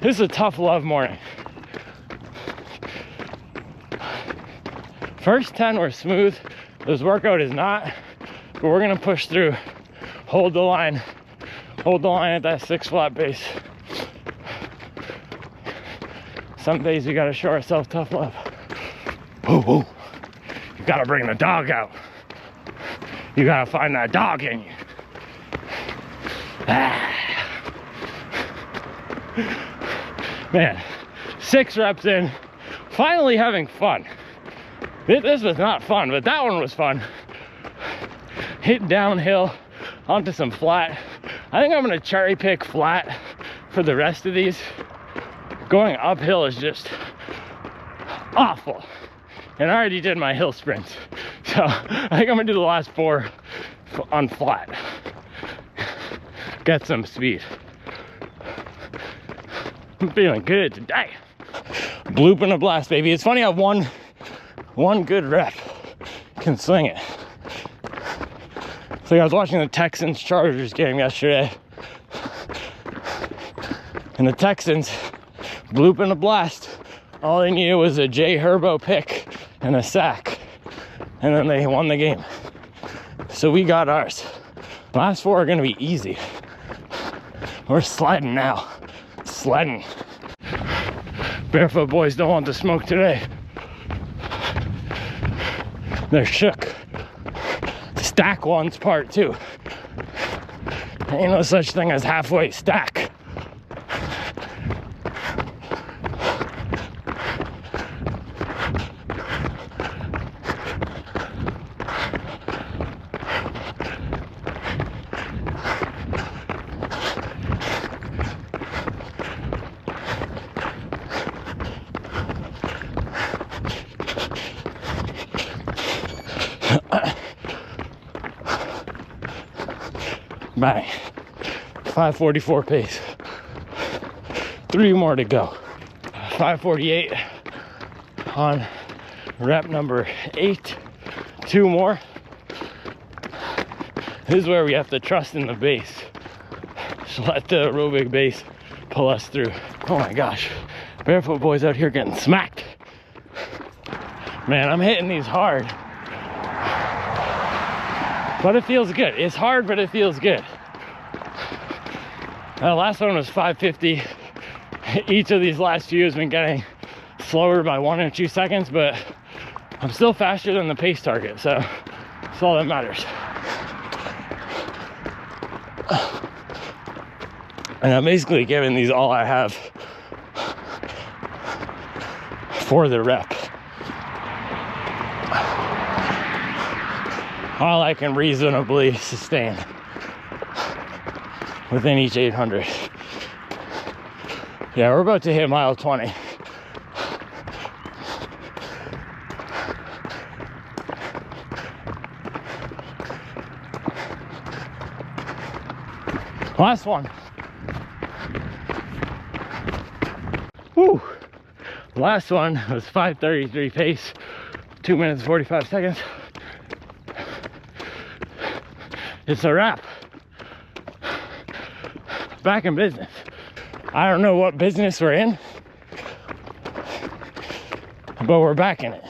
Speaker 1: This is a tough love morning. First 10 were smooth. This workout is not, but we're gonna push through. Hold the line at that 6 flat base. Some days we gotta show ourselves tough love. Ooh, you gotta bring the dog out. You gotta find that dog in you. Man, 6 reps in, finally having fun. This was not fun, but that one was fun. Hit downhill onto some flat. I think I'm gonna cherry pick flat for the rest of these. Going uphill is just awful. And I already did my hill sprints. So I think I'm gonna do the last 4 on flat. Get some speed. I'm feeling good today. Bloop and a blast, baby. It's funny how one good rep can swing it. So I was watching the Texans Chargers game yesterday. And the Texans, bloop and a blast. All they needed was a Jay Herbo pick and a sack. And then they won the game. So we got ours. Last 4 are gonna be easy. We're sliding now. Sledding. Barefoot boys don't want to smoke today. They're shook. Stack one's part 2. Ain't no such thing as halfway stack. Bang. 5:44 pace. 3 more to go. 5:48 on rep number 8. 2 more. This is where we have to trust in the base. Just let the aerobic base pull us through. Oh my gosh. Barefoot boys out here getting smacked. Man, I'm hitting these hard. But it feels good. It's hard, but it feels good. The last one was 5:50. Each of these last few has been getting slower by 1 or 2 seconds, but I'm still faster than the pace target, so that's all that matters. And I'm basically giving these all I have for the rep. All I can reasonably sustain within each 800. Yeah, we're about to hit mile 20. Last one. Woo! Last one was 5:33 pace, 2 minutes 45 seconds. It's a wrap. Back in business. I don't know what business we're in, but we're back in it.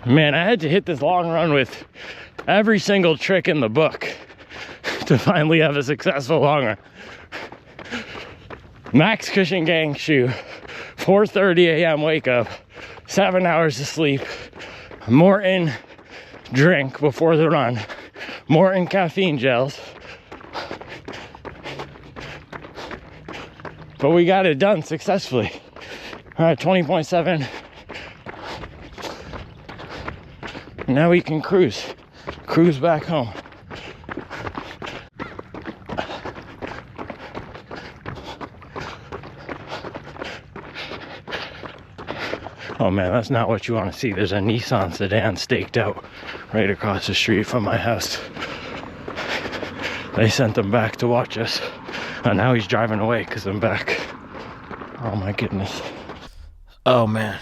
Speaker 1: Man, I had to hit this long run with every single trick in the book to finally have a successful long run. Max Cushion Gang shoe, 4:30 a.m. wake up, 7 hours of sleep, Morton drink before the run, Morton caffeine gels. But we got it done successfully. All right, 20.7. Now we can cruise back home. Oh man, that's not what you want to see. There's a Nissan sedan staked out right across the street from my house. They sent them back to watch us. And now he's driving away because I'm back. Oh my goodness. Oh man,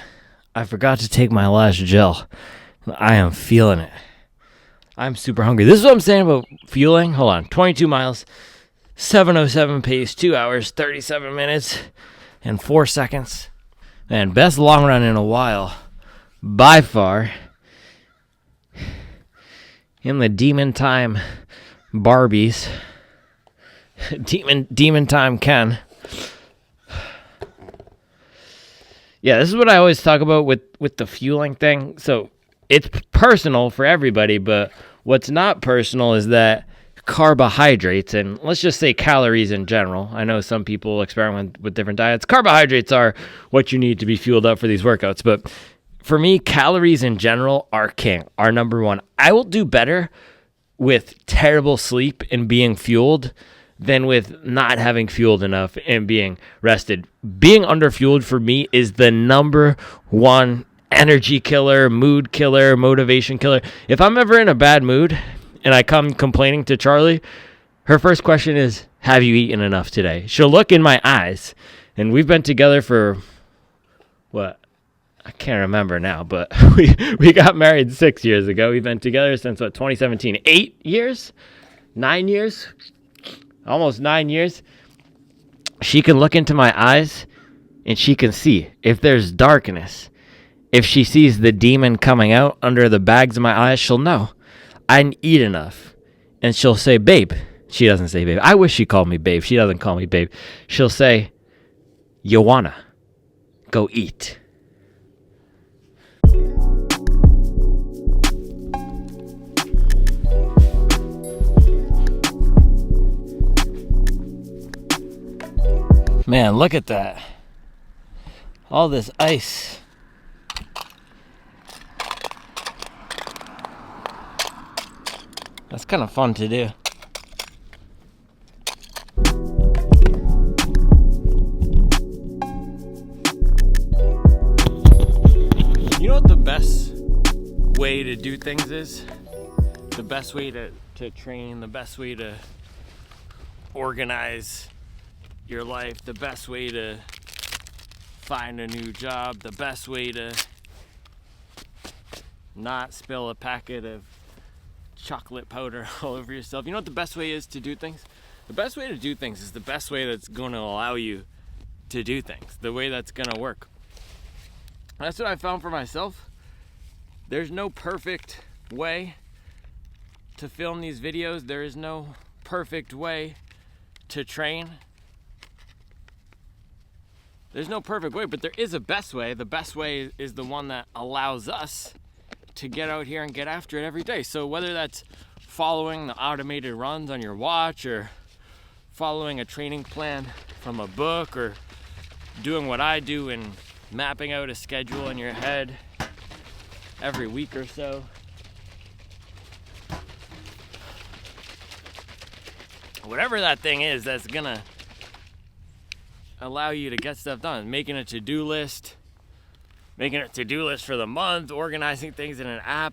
Speaker 1: I forgot to take my last gel. I am feeling it. I'm super hungry. This is what I'm saying about fueling. Hold on, 22 miles, 7:07 pace, 2 hours, 37 minutes, and 4 seconds. Man, best long run in a while, by far. In the Demon Time Barbies. Demon Time Ken. Yeah, this is what I always talk about with the fueling thing. So it's personal for everybody, but what's not personal is that carbohydrates, and let's just say calories in general. I know some people experiment with different diets. Carbohydrates are what you need to be fueled up for these workouts, but for me, calories in general are king, are number one. I will do better with terrible sleep and being fueled than with not having fueled enough and being rested. Being underfueled for me is the number one energy killer, mood killer, motivation killer. If I'm ever in a bad mood and I come complaining to Charlie, her first question is, have you eaten enough today? She'll look in my eyes, and we've been together for, what? I can't remember now, but we got married 6 years ago. We've been together since, 2017? 8 years? 9 years? Almost 9 years. She can look into my eyes and she can see if there's darkness. If she sees the demon coming out under the bags of my eyes, she'll know I didn't eat enough. And she'll say, babe. She doesn't say babe. I wish she called me babe. She doesn't call me babe. She'll say, you wanna go eat. Man, look at that. All this ice. That's kind of fun to do. You know what the best way to do things is? The best way to train, the best way to organize your life, the best way to find a new job, the best way to not spill a packet of chocolate powder all over yourself. You know what the best way is to do things? The best way to do things is the best way that's going to allow you to do things, the way that's going to work. That's what I found for myself. There's no perfect way to film these videos. There is no perfect way to train. There's no perfect way, but there is a best way. The best way is the one that allows us to get out here and get after it every day. So whether that's following the automated runs on your watch, or following a training plan from a book, or doing what I do and mapping out a schedule in your head every week or so. Whatever that thing is that's gonna allow you to get stuff done. Making a to-do list for the month, organizing things in an app.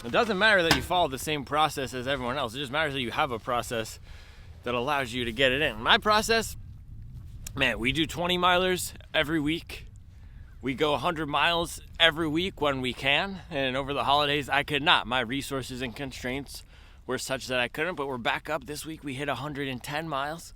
Speaker 1: It doesn't matter that you follow the same process as everyone else. It just matters that you have a process that allows you to get it in. My process, man, we do 20 milers every week. We go 100 miles every week when we can, and over the holidays I could not. My resources and constraints were such that I couldn't, but we're back up. This week we hit 110 miles,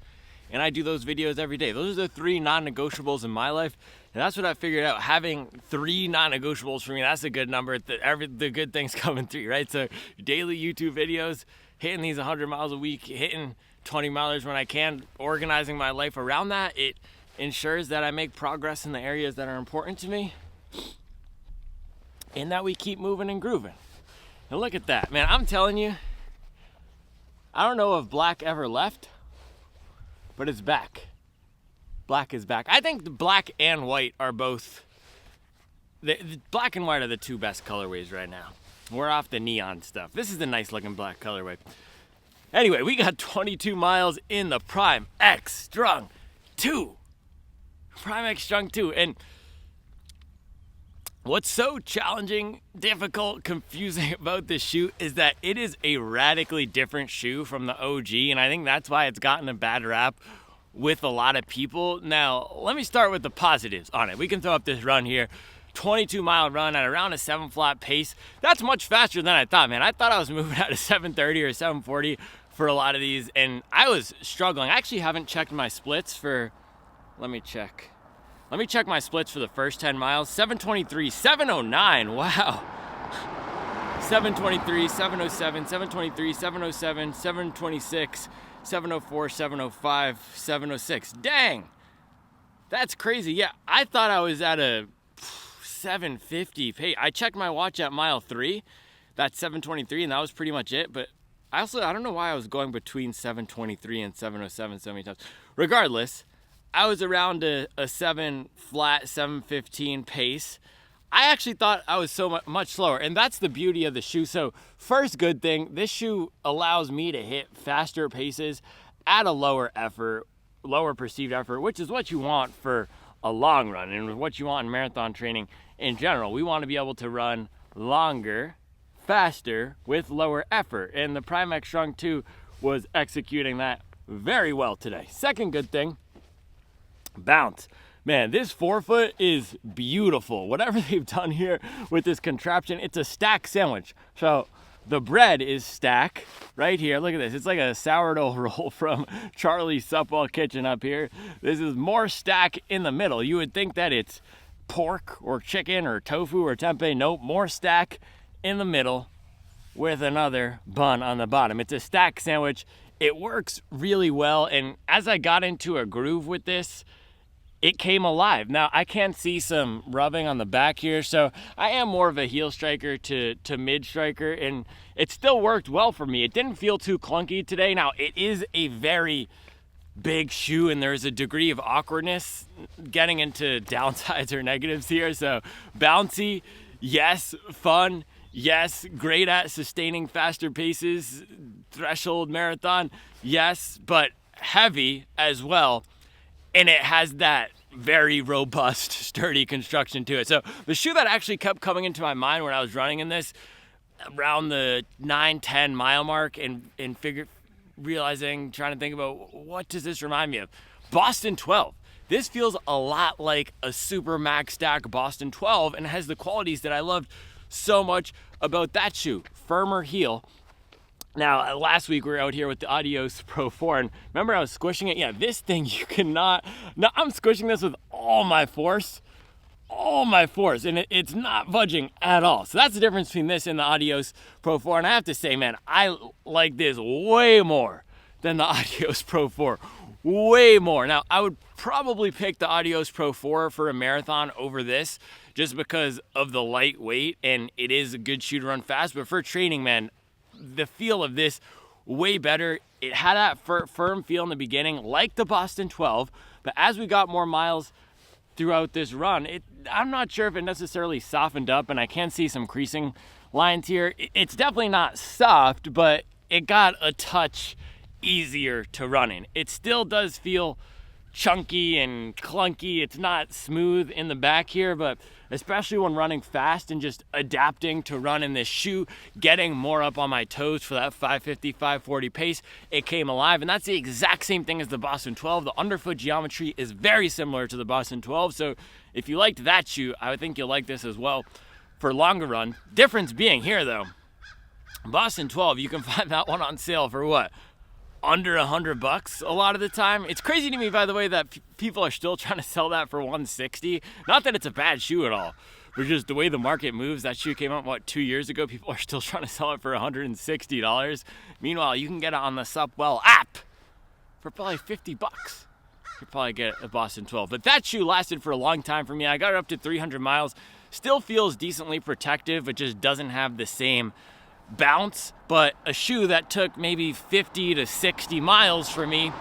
Speaker 1: and I do those videos every day. Those are the 3 non-negotiables in my life, and that's what I figured out. Having 3 non-negotiables for me, that's a good number. The good things come in 3, right? So daily YouTube videos, hitting these 100 miles a week, hitting 20 milers when I can, organizing my life around that. It ensures that I make progress in the areas that are important to me, and that we keep moving and grooving. And look at that, man. I'm telling you, I don't know if black ever left, but it's back. Black is back. I think the black and white are both, the black and white are the 2 best colorways right now. We're off the neon stuff. This is the nice looking black colorway. Anyway, we got 22 miles in the Prime X Strung 2. Prime X Strung 2. And What's so challenging, difficult, confusing about this shoe is that it is a radically different shoe from the OG, and I think that's why it's gotten a bad rap with a lot of people. Now, let me start with the positives on it. We can throw up this run here. 22-mile run at around a 7 flat pace. That's much faster than I thought, man. I thought I was moving at a 7:30 or 7:40 for a lot of these, and I was struggling. I actually haven't checked my splits for, let me check my splits for the first 10 miles. 7:23, 7:09, wow. 7:23, 7:07, 7:23, 7:07, 7:26, 7:04, 7:05, 7:06. Dang, that's crazy. Yeah, I thought I was at a 7:50 pace. I checked my watch at mile 3. That's 7:23, and that was pretty much it. But I don't know why I was going between 7:23 and 7:07 so many times. Regardless, I was around a 7 flat, 7:15 pace. I actually thought I was so much slower, and that's the beauty of the shoe. So first good thing, this shoe allows me to hit faster paces at a lower effort, lower perceived effort, which is what you want for a long run and what you want in marathon training in general. We want to be able to run longer, faster, with lower effort, and the Prime X Strung 2 was executing that very well today. Second good thing, bounce. Man, this forefoot is beautiful. Whatever they've done here with this contraption, it's a stack sandwich. So the bread is stack right here. Look at this. It's like a sourdough roll from Charlie's Supwell kitchen up here. This is more stack in the middle. You would think that it's pork or chicken or tofu or tempeh. Nope, more stack in the middle with another bun on the bottom. It's a stack sandwich. It works really well. And as I got into a groove with this, it came alive. Now, I can see some rubbing on the back here, so I am more of a heel striker to mid striker, and it still worked well for me. It didn't feel too clunky today. Now, it is a very big shoe, and there's a degree of awkwardness getting into downsides or negatives here. So bouncy, yes. Fun, yes. Great at sustaining faster paces, threshold marathon, yes, but heavy as well. And it has that very robust, sturdy construction to it. So the shoe that actually kept coming into my mind when I was running in this around the 9-10 mile mark and trying to think about what does this remind me of? Boston 12. This feels a lot like a super max stack Boston 12 and has the qualities that I loved so much about that shoe. Firmer heel. Now, last week we were out here with the Adidas Pro 4, and remember I was squishing it? Yeah, this thing you cannot, now I'm squishing this with all my force, and it's not budging at all. So that's the difference between this and the Adidas Pro 4, and I have to say, man, I like this way more than the Adidas Pro 4, way more. Now, I would probably pick the Adidas Pro 4 for a marathon over this, just because of the lightweight, and it is a good shoe to run fast, but for training, man, the feel of this way better. It had that firm feel in the beginning, like the Boston 12, but as we got more miles throughout this run, I'm not sure if it necessarily softened up, and I can see some creasing lines here. It's definitely not soft, but it got a touch easier to run in. It still does feel chunky and clunky. It's not smooth in the back here, but especially when running fast and just adapting to run in this shoe, getting more up on my toes for that 550, 540 pace, it came alive. And that's the exact same thing as the Boston 12. The underfoot geometry is very similar to the Boston 12. So if you liked that shoe, I would think you'll like this as well for longer run. Difference being here though, Boston 12, you can find that one on sale for what? Under $100 a lot of the time. It's crazy to me, by the way, that people are still trying to sell that for $160. Not that it's a bad shoe at all, but just the way the market moves. That shoe came out 2 years ago. People are still trying to sell it for $160. Meanwhile, you can get it on the Supwell app for probably $50. You could probably get a Boston 12. But that shoe lasted for a long time for me. I got it up to 300 miles. Still feels decently protective. It just doesn't have the same bounce, but a shoe that took maybe 50 to 60 miles for me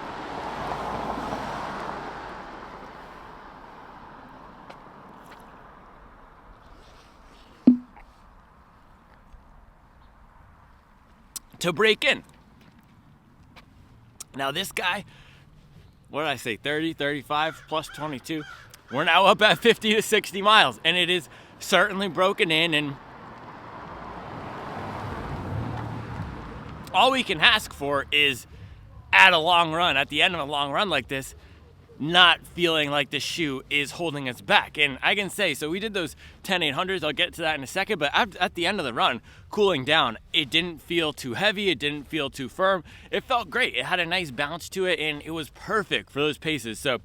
Speaker 1: to break in. Now this guy, what did I say, 30, 35 plus 22? we're now up at 50 to 60 miles, and it is certainly broken in, and all we can ask for is at the end of a long run like this, not feeling like the shoe is holding us back. And I can say, so we did those 10-800s, I'll get to that in a second, but at the end of the run, cooling down, it didn't feel too heavy, it didn't feel too firm, it felt great, it had a nice bounce to it, and it was perfect for those paces. So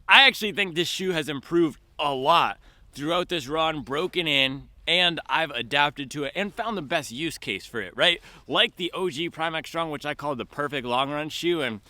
Speaker 1: I actually think this shoe has improved a lot throughout this run, broken in, and I've adapted to it and found the best use case for it, right? Like the OG Prime X Strung, which I call the perfect long run shoe, and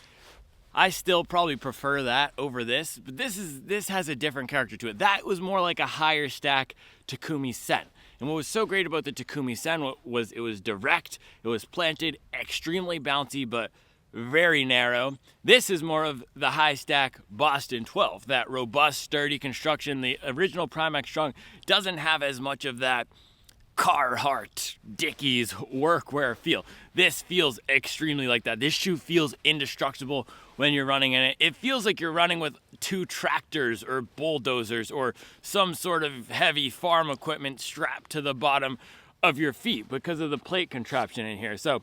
Speaker 1: I still probably prefer that over this, but this has a different character to it. That was more like a higher stack Takumi Sen. And what was so great about the Takumi Sen was it was direct, it was planted, extremely bouncy, but very narrow. This is more of the high stack Boston 12, that robust, sturdy construction. The original Prime X Strung doesn't have as much of that Carhartt, Dickies, workwear feel. This feels extremely like that. This shoe feels indestructible when you're running in it. It feels like you're running with 2 tractors or bulldozers or some sort of heavy farm equipment strapped to the bottom of your feet because of the plate contraption in here. So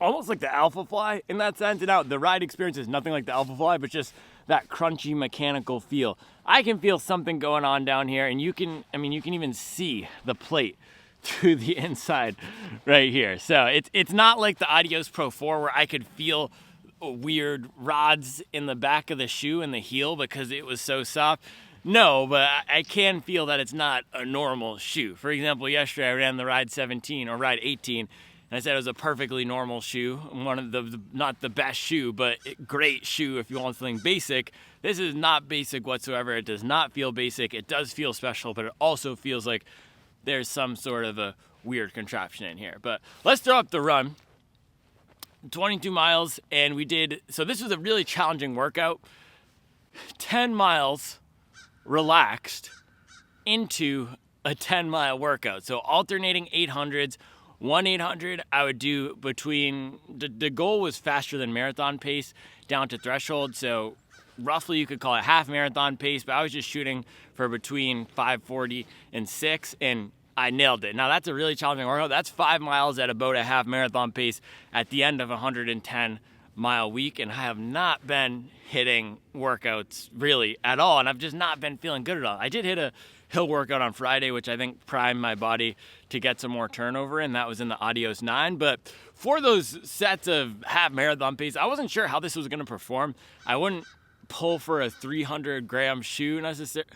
Speaker 1: almost like the Alpha Fly in that sense. And now the ride experience is nothing like the Alpha Fly, but just that crunchy mechanical feel. I can feel something going on down here, and you can even see the plate to the inside right here. So it's not like the Adios Pro 4 where I could feel weird rods in the back of the shoe and the heel because it was so soft. No, but I can feel that it's not a normal shoe. For example, yesterday I ran the Ride 17 or Ride 18, and I said it was a perfectly normal shoe, one of the not the best shoe, but great shoe if you want something basic. This is not basic whatsoever. It does not feel basic. It does feel special, but it also feels like there's some sort of a weird contraption in here. But let's throw up the run. 22 miles, and so this was a really challenging workout. 10 miles relaxed into a 10-mile workout. So alternating 800s, 1-800 I would do between, the goal was faster than marathon pace down to threshold, so roughly you could call it half marathon pace, but I was just shooting for between 5:40 and 6, and I nailed it. Now that's a really challenging workout. That's 5 miles at about a half marathon pace at the end of a 110-mile week, and I have not been hitting workouts really at all, and I've just not been feeling good at all. I did hit a hill workout on Friday, which I think primed my body to get some more turnover, and that was in the Adios 9. But for those sets of half marathon pace, I wasn't sure how this was going to perform. I wouldn't pull for a 300-gram shoe necessarily.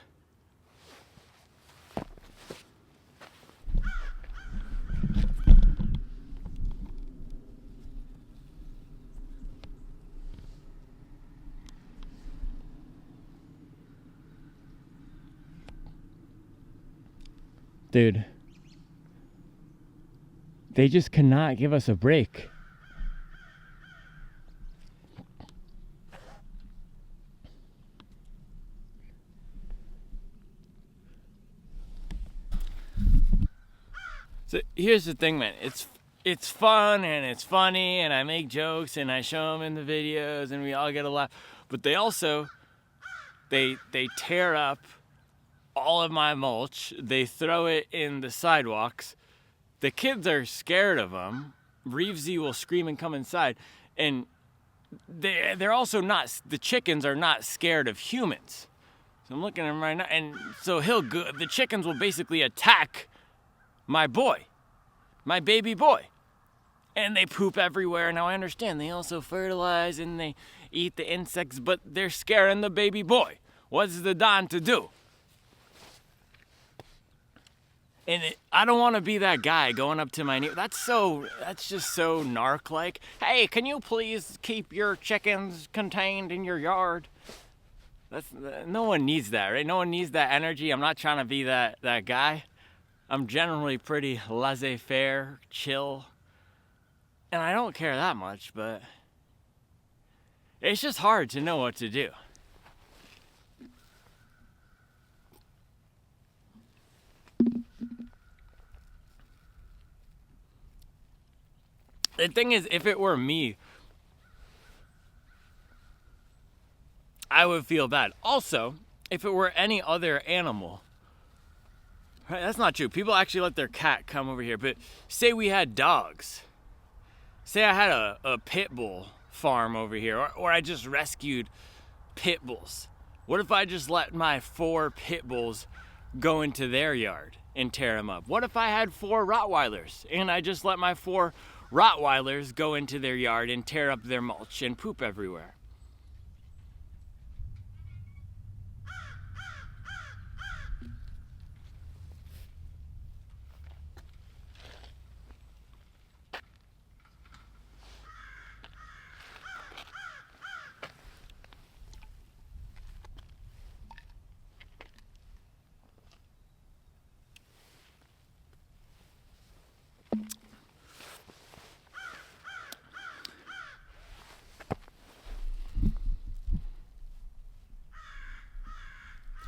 Speaker 1: Dude, they just cannot give us a break. So here's the thing, man. It's fun and it's funny, and I make jokes and I show them in the videos, and we all get a laugh. But they also they tear up all of my mulch. They throw it in the sidewalks. The kids are scared of them. Reevesy will scream and come inside. And they're also not, the chickens are not scared of humans. So I'm looking at him right now. And so the chickens will basically attack my boy, my baby boy. And they poop everywhere. Now I understand they also fertilize and they eat the insects, but they're scaring the baby boy. What's the Don to do? And I don't want to be that guy going up to my knee. That's just so narc-like. Hey, can you please keep your chickens contained in your yard? No one needs that, right? No one needs that energy. I'm not trying to be that guy. I'm generally pretty laissez-faire, chill. And I don't care that much, but it's just hard to know what to do. The thing is, if it were me, I would feel bad. Also, if it were any other animal. Right, that's not true. People actually let their cat come over here. But say we had dogs. Say I had a pit bull farm over here, or I just rescued pit bulls. What if I just let my 4 pit bulls go into their yard and tear them up? What if I had 4 Rottweilers and I just let my 4 Rottweilers go into their yard and tear up their mulch and poop everywhere?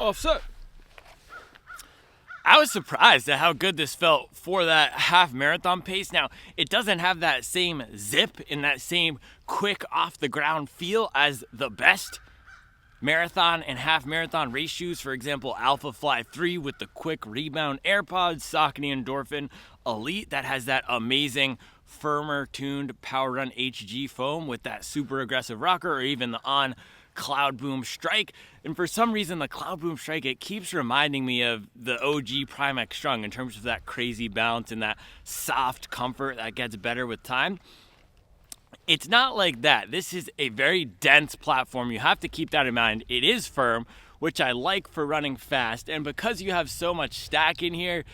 Speaker 1: Offset. I was surprised at how good this felt for that half marathon pace. Now, it doesn't have that same zip and that same quick off the ground feel as the best marathon and half marathon race shoes. For example, Alpha Fly 3 with the quick rebound AirPods, Saucony Endorphin Elite that has that amazing firmer tuned Power Run HG foam with that super aggressive rocker, or even the On Cloud Boom Strike. And for some reason, the Cloud Boom Strike, it keeps reminding me of the OG Prime X Strung in terms of that crazy bounce and that soft comfort that gets better with time. It's not like that. This is a very dense platform. You have to keep that in mind. It is firm, which I like for running fast. And because you have so much stack in here,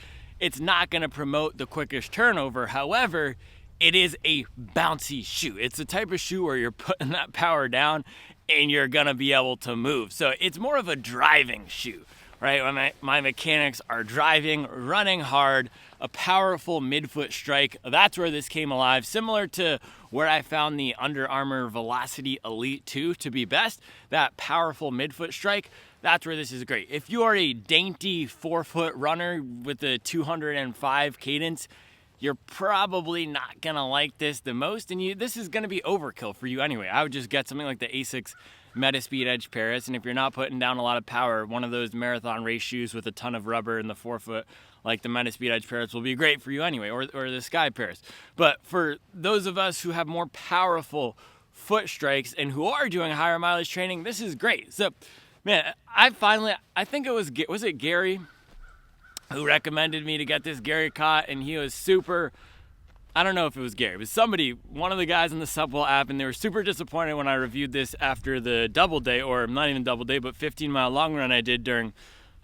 Speaker 1: it's not going to promote the quickest turnover. However, it is a bouncy shoe. It's the type of shoe where you're putting that power down and you're gonna be able to move. So it's more of a driving shoe, right? When my mechanics are driving, running hard, a powerful midfoot strike, that's where this came alive. Similar to where I found the Under Armour Velocity Elite 2 to be best, that powerful midfoot strike, that's where this is great. If you are a dainty 4-foot runner with a 205 cadence, you're probably not gonna like this the most, and this is gonna be overkill for you anyway. I would just get something like the Asics Metaspeed Edge Paris, and if you're not putting down a lot of power, one of those marathon race shoes with a ton of rubber in the 4-foot, like the Metaspeed Edge Paris, will be great for you anyway, or the Sky Paris. But for those of us who have more powerful foot strikes and who are doing higher mileage training, this is great. So, man, I think was it Gary who recommended me to get this? Gary Cott, and he was super, I don't know if it was Gary, but somebody, one of the guys in the Supwell app, and they were super disappointed when I reviewed this after the double day, or not even double day, but 15-mile long run I did during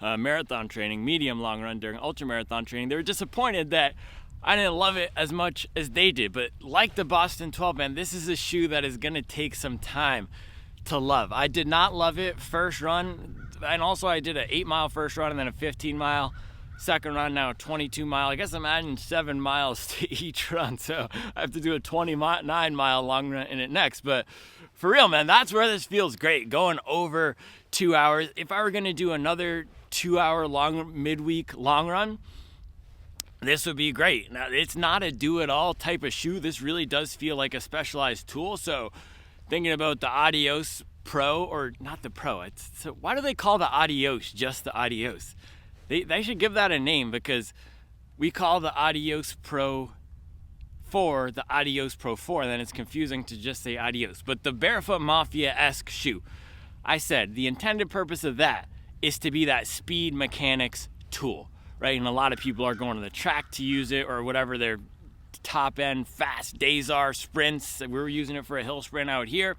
Speaker 1: marathon training, medium long run during ultra marathon training. They were disappointed that I didn't love it as much as they did. But like the Boston 12, man, this is a shoe that is going to take some time to love. I did not love it first run, and also I did an 8-mile first run and then a 15-mile second run, now a 22-mile. I guess I'm adding 7 miles to each run, so I have to do a 29-mile long run in it next. But for real, man, that's where this feels great, going over 2 hours. If I were going to do another 2-hour long midweek long run, this would be great. Now, it's not a do-it-all type of shoe. This really does feel like a specialized tool. So thinking about the Adios Pro, or not the Pro, so why do they call the Adios just the Adios? They should give that a name, because we call the Adios Pro 4 the Adios Pro 4, and then it's confusing to just say Adios. But the Barefoot Mafia-esque shoe, I said the intended purpose of that is to be that speed mechanics tool, right? And a lot of people are going to the track to use it, or whatever their top end fast days are, sprints. We were using it for a hill sprint out here.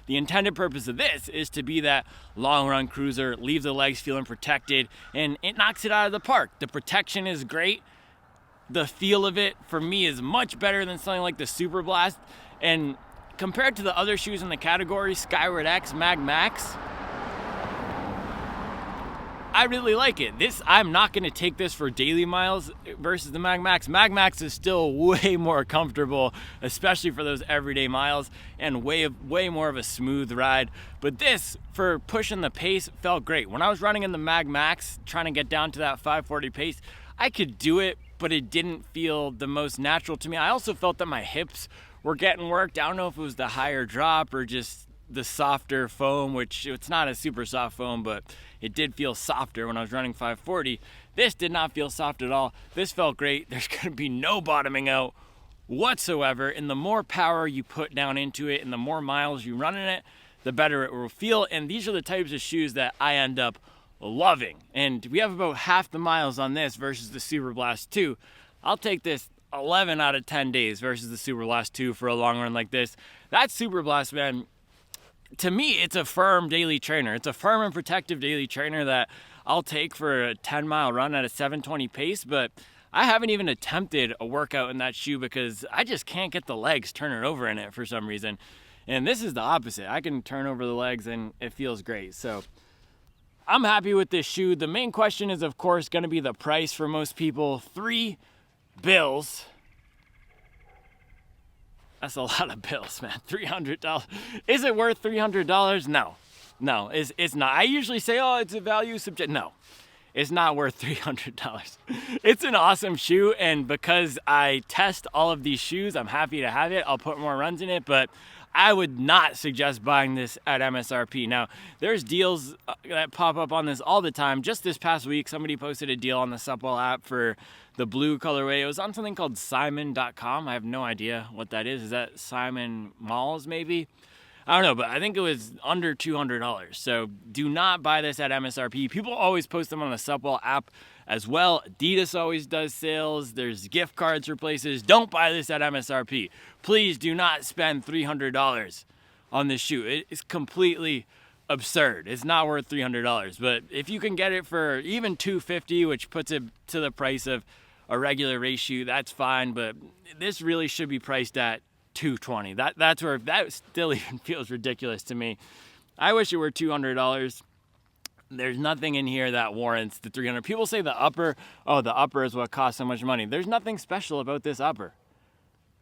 Speaker 1: The intended purpose of this is to be that long run cruiser, leave the legs feeling protected, and it knocks it out of the park. The protection is great. The feel of it, for me, is much better than something like the Superblast. And compared to the other shoes in the category, Skyward X, Mag Max, I really like it. I'm not going to take this for daily miles versus the Mag Max. Mag Max is still way more comfortable, especially for those everyday miles, and way more of a smooth ride. But this, for pushing the pace, felt great. When I was running in the Mag Max, trying to get down to that 540 pace, I could do it, but it didn't feel the most natural to me. I also felt that my hips were getting worked. I don't know if it was the higher drop or just the softer foam, which it's not a super soft foam, but it did feel softer when I was running 540. This did not feel soft at all. This felt great. There's going to be no bottoming out whatsoever, and the more power you put down into it and the more miles you run in it, the better it will feel. And these are the types of shoes that I end up loving. And we have about half the miles on this versus the Superblast 2. I'll take this 11 out of 10 days versus the Superblast 2 for a long run like this. That Superblast, man, to me, it's a firm daily trainer. It's a firm and protective daily trainer that I'll take for a 10-mile run at a 720 pace, but I haven't even attempted a workout in that shoe because I just can't get the legs turning over in it for some reason. And this is the opposite. I can turn over the legs and it feels great. So I'm happy with this shoe. The main question is, of course, going to be the price for most people. $3 bills. That's a lot of bills, man. $300. Is it worth $300? No, it's not. I usually say, oh, it's a value subject. No, it's not worth $300. It's an awesome shoe, and because I test all of these shoes, I'm happy to have it. I'll put more runs in it, but I would not suggest buying this at MSRP. Now, there's deals that pop up on this all the time. Just this past week, somebody posted a deal on the Supwell app for the blue colorway. It was on something called Simon.com. I have no idea what that is. Is that Simon Malls maybe? I don't know, but I think it was under $200. So do not buy this at MSRP. People always post them on the Supwell app as well. Adidas always does sales. There's gift cards for places. Don't buy this at MSRP. Please do not spend $300 on this shoe. It is completely absurd. It's not worth $300. But if you can get it for even $250, which puts it to the price of a regular race shoe, that's fine. But this really should be priced at $220. That's where that still even feels ridiculous to me. I wish it were $200. There's nothing in here that warrants the $300. People say the upper is what costs so much money. There's nothing special about this upper.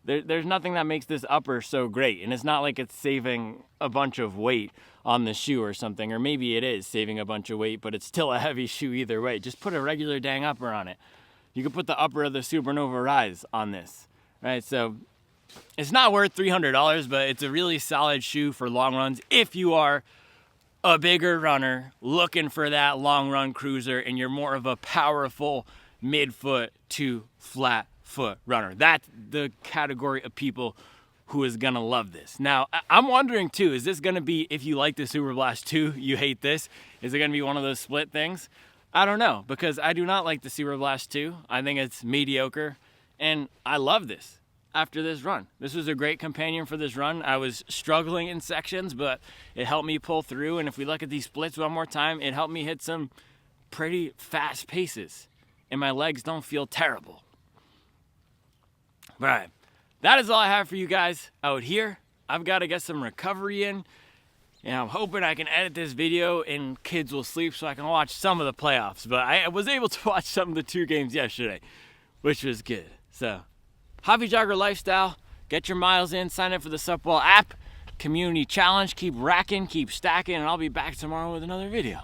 Speaker 1: There's nothing that makes this upper so great, and it's not like it's saving a bunch of weight on the shoe or something, or maybe it is saving a bunch of weight, but it's still a heavy shoe either way. Just put a regular dang upper on it. You could put the upper of the Supernova Rise on this, right? So it's not worth $300, but it's a really solid shoe for long runs. If you are a bigger runner looking for that long run cruiser and you're more of a powerful midfoot to flat foot runner, that's the category of people who is gonna love this. Now, I'm wondering too, is this gonna be, if you like the Superblast 2, you hate this? Is it gonna be one of those split things? I don't know, because I do not like the Superblast 2. I think it's mediocre, and I love this after this run. This was a great companion for this run. I was struggling in sections, but it helped me pull through, and if we look at these splits one more time, it helped me hit some pretty fast paces, and my legs don't feel terrible. All right, that is all I have for you guys out here. I've got to get some recovery in, and I'm hoping I can edit this video and kids will sleep so I can watch some of the playoffs. But I was able to watch some of the 2 games yesterday, which was good. So, hobby jogger lifestyle, get your miles in, sign up for the Supwell app, community challenge, keep racking, keep stacking, and I'll be back tomorrow with another video.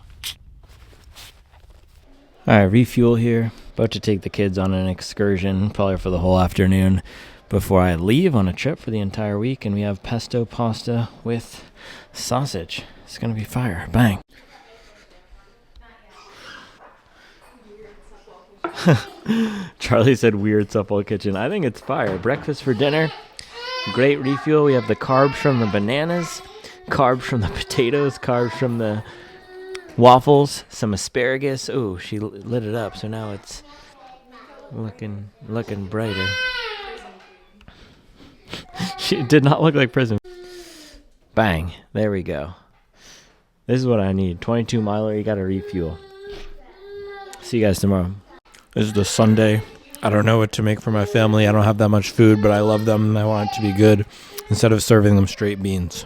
Speaker 2: All right, Refuel here. About to take the kids on an excursion, probably for the whole afternoon, before I leave on a trip for the entire week. And we have pesto pasta with sausage. It's going to be fire. Bang. Charlie said weird Supwell kitchen. I think it's fire. Breakfast for dinner. Great Refuel. We have the carbs from the bananas, carbs from the potatoes, carbs from the waffles, some asparagus. Oh, she lit it up, so now it's looking brighter. She did not look like prison. Bang. There we go. This is what I need. 22 miler, you got to Refuel. See you guys tomorrow.
Speaker 4: This is the Sunday. I don't know what to make for my family. I don't have that much food, but I love them and I want it to be good instead of serving them straight beans.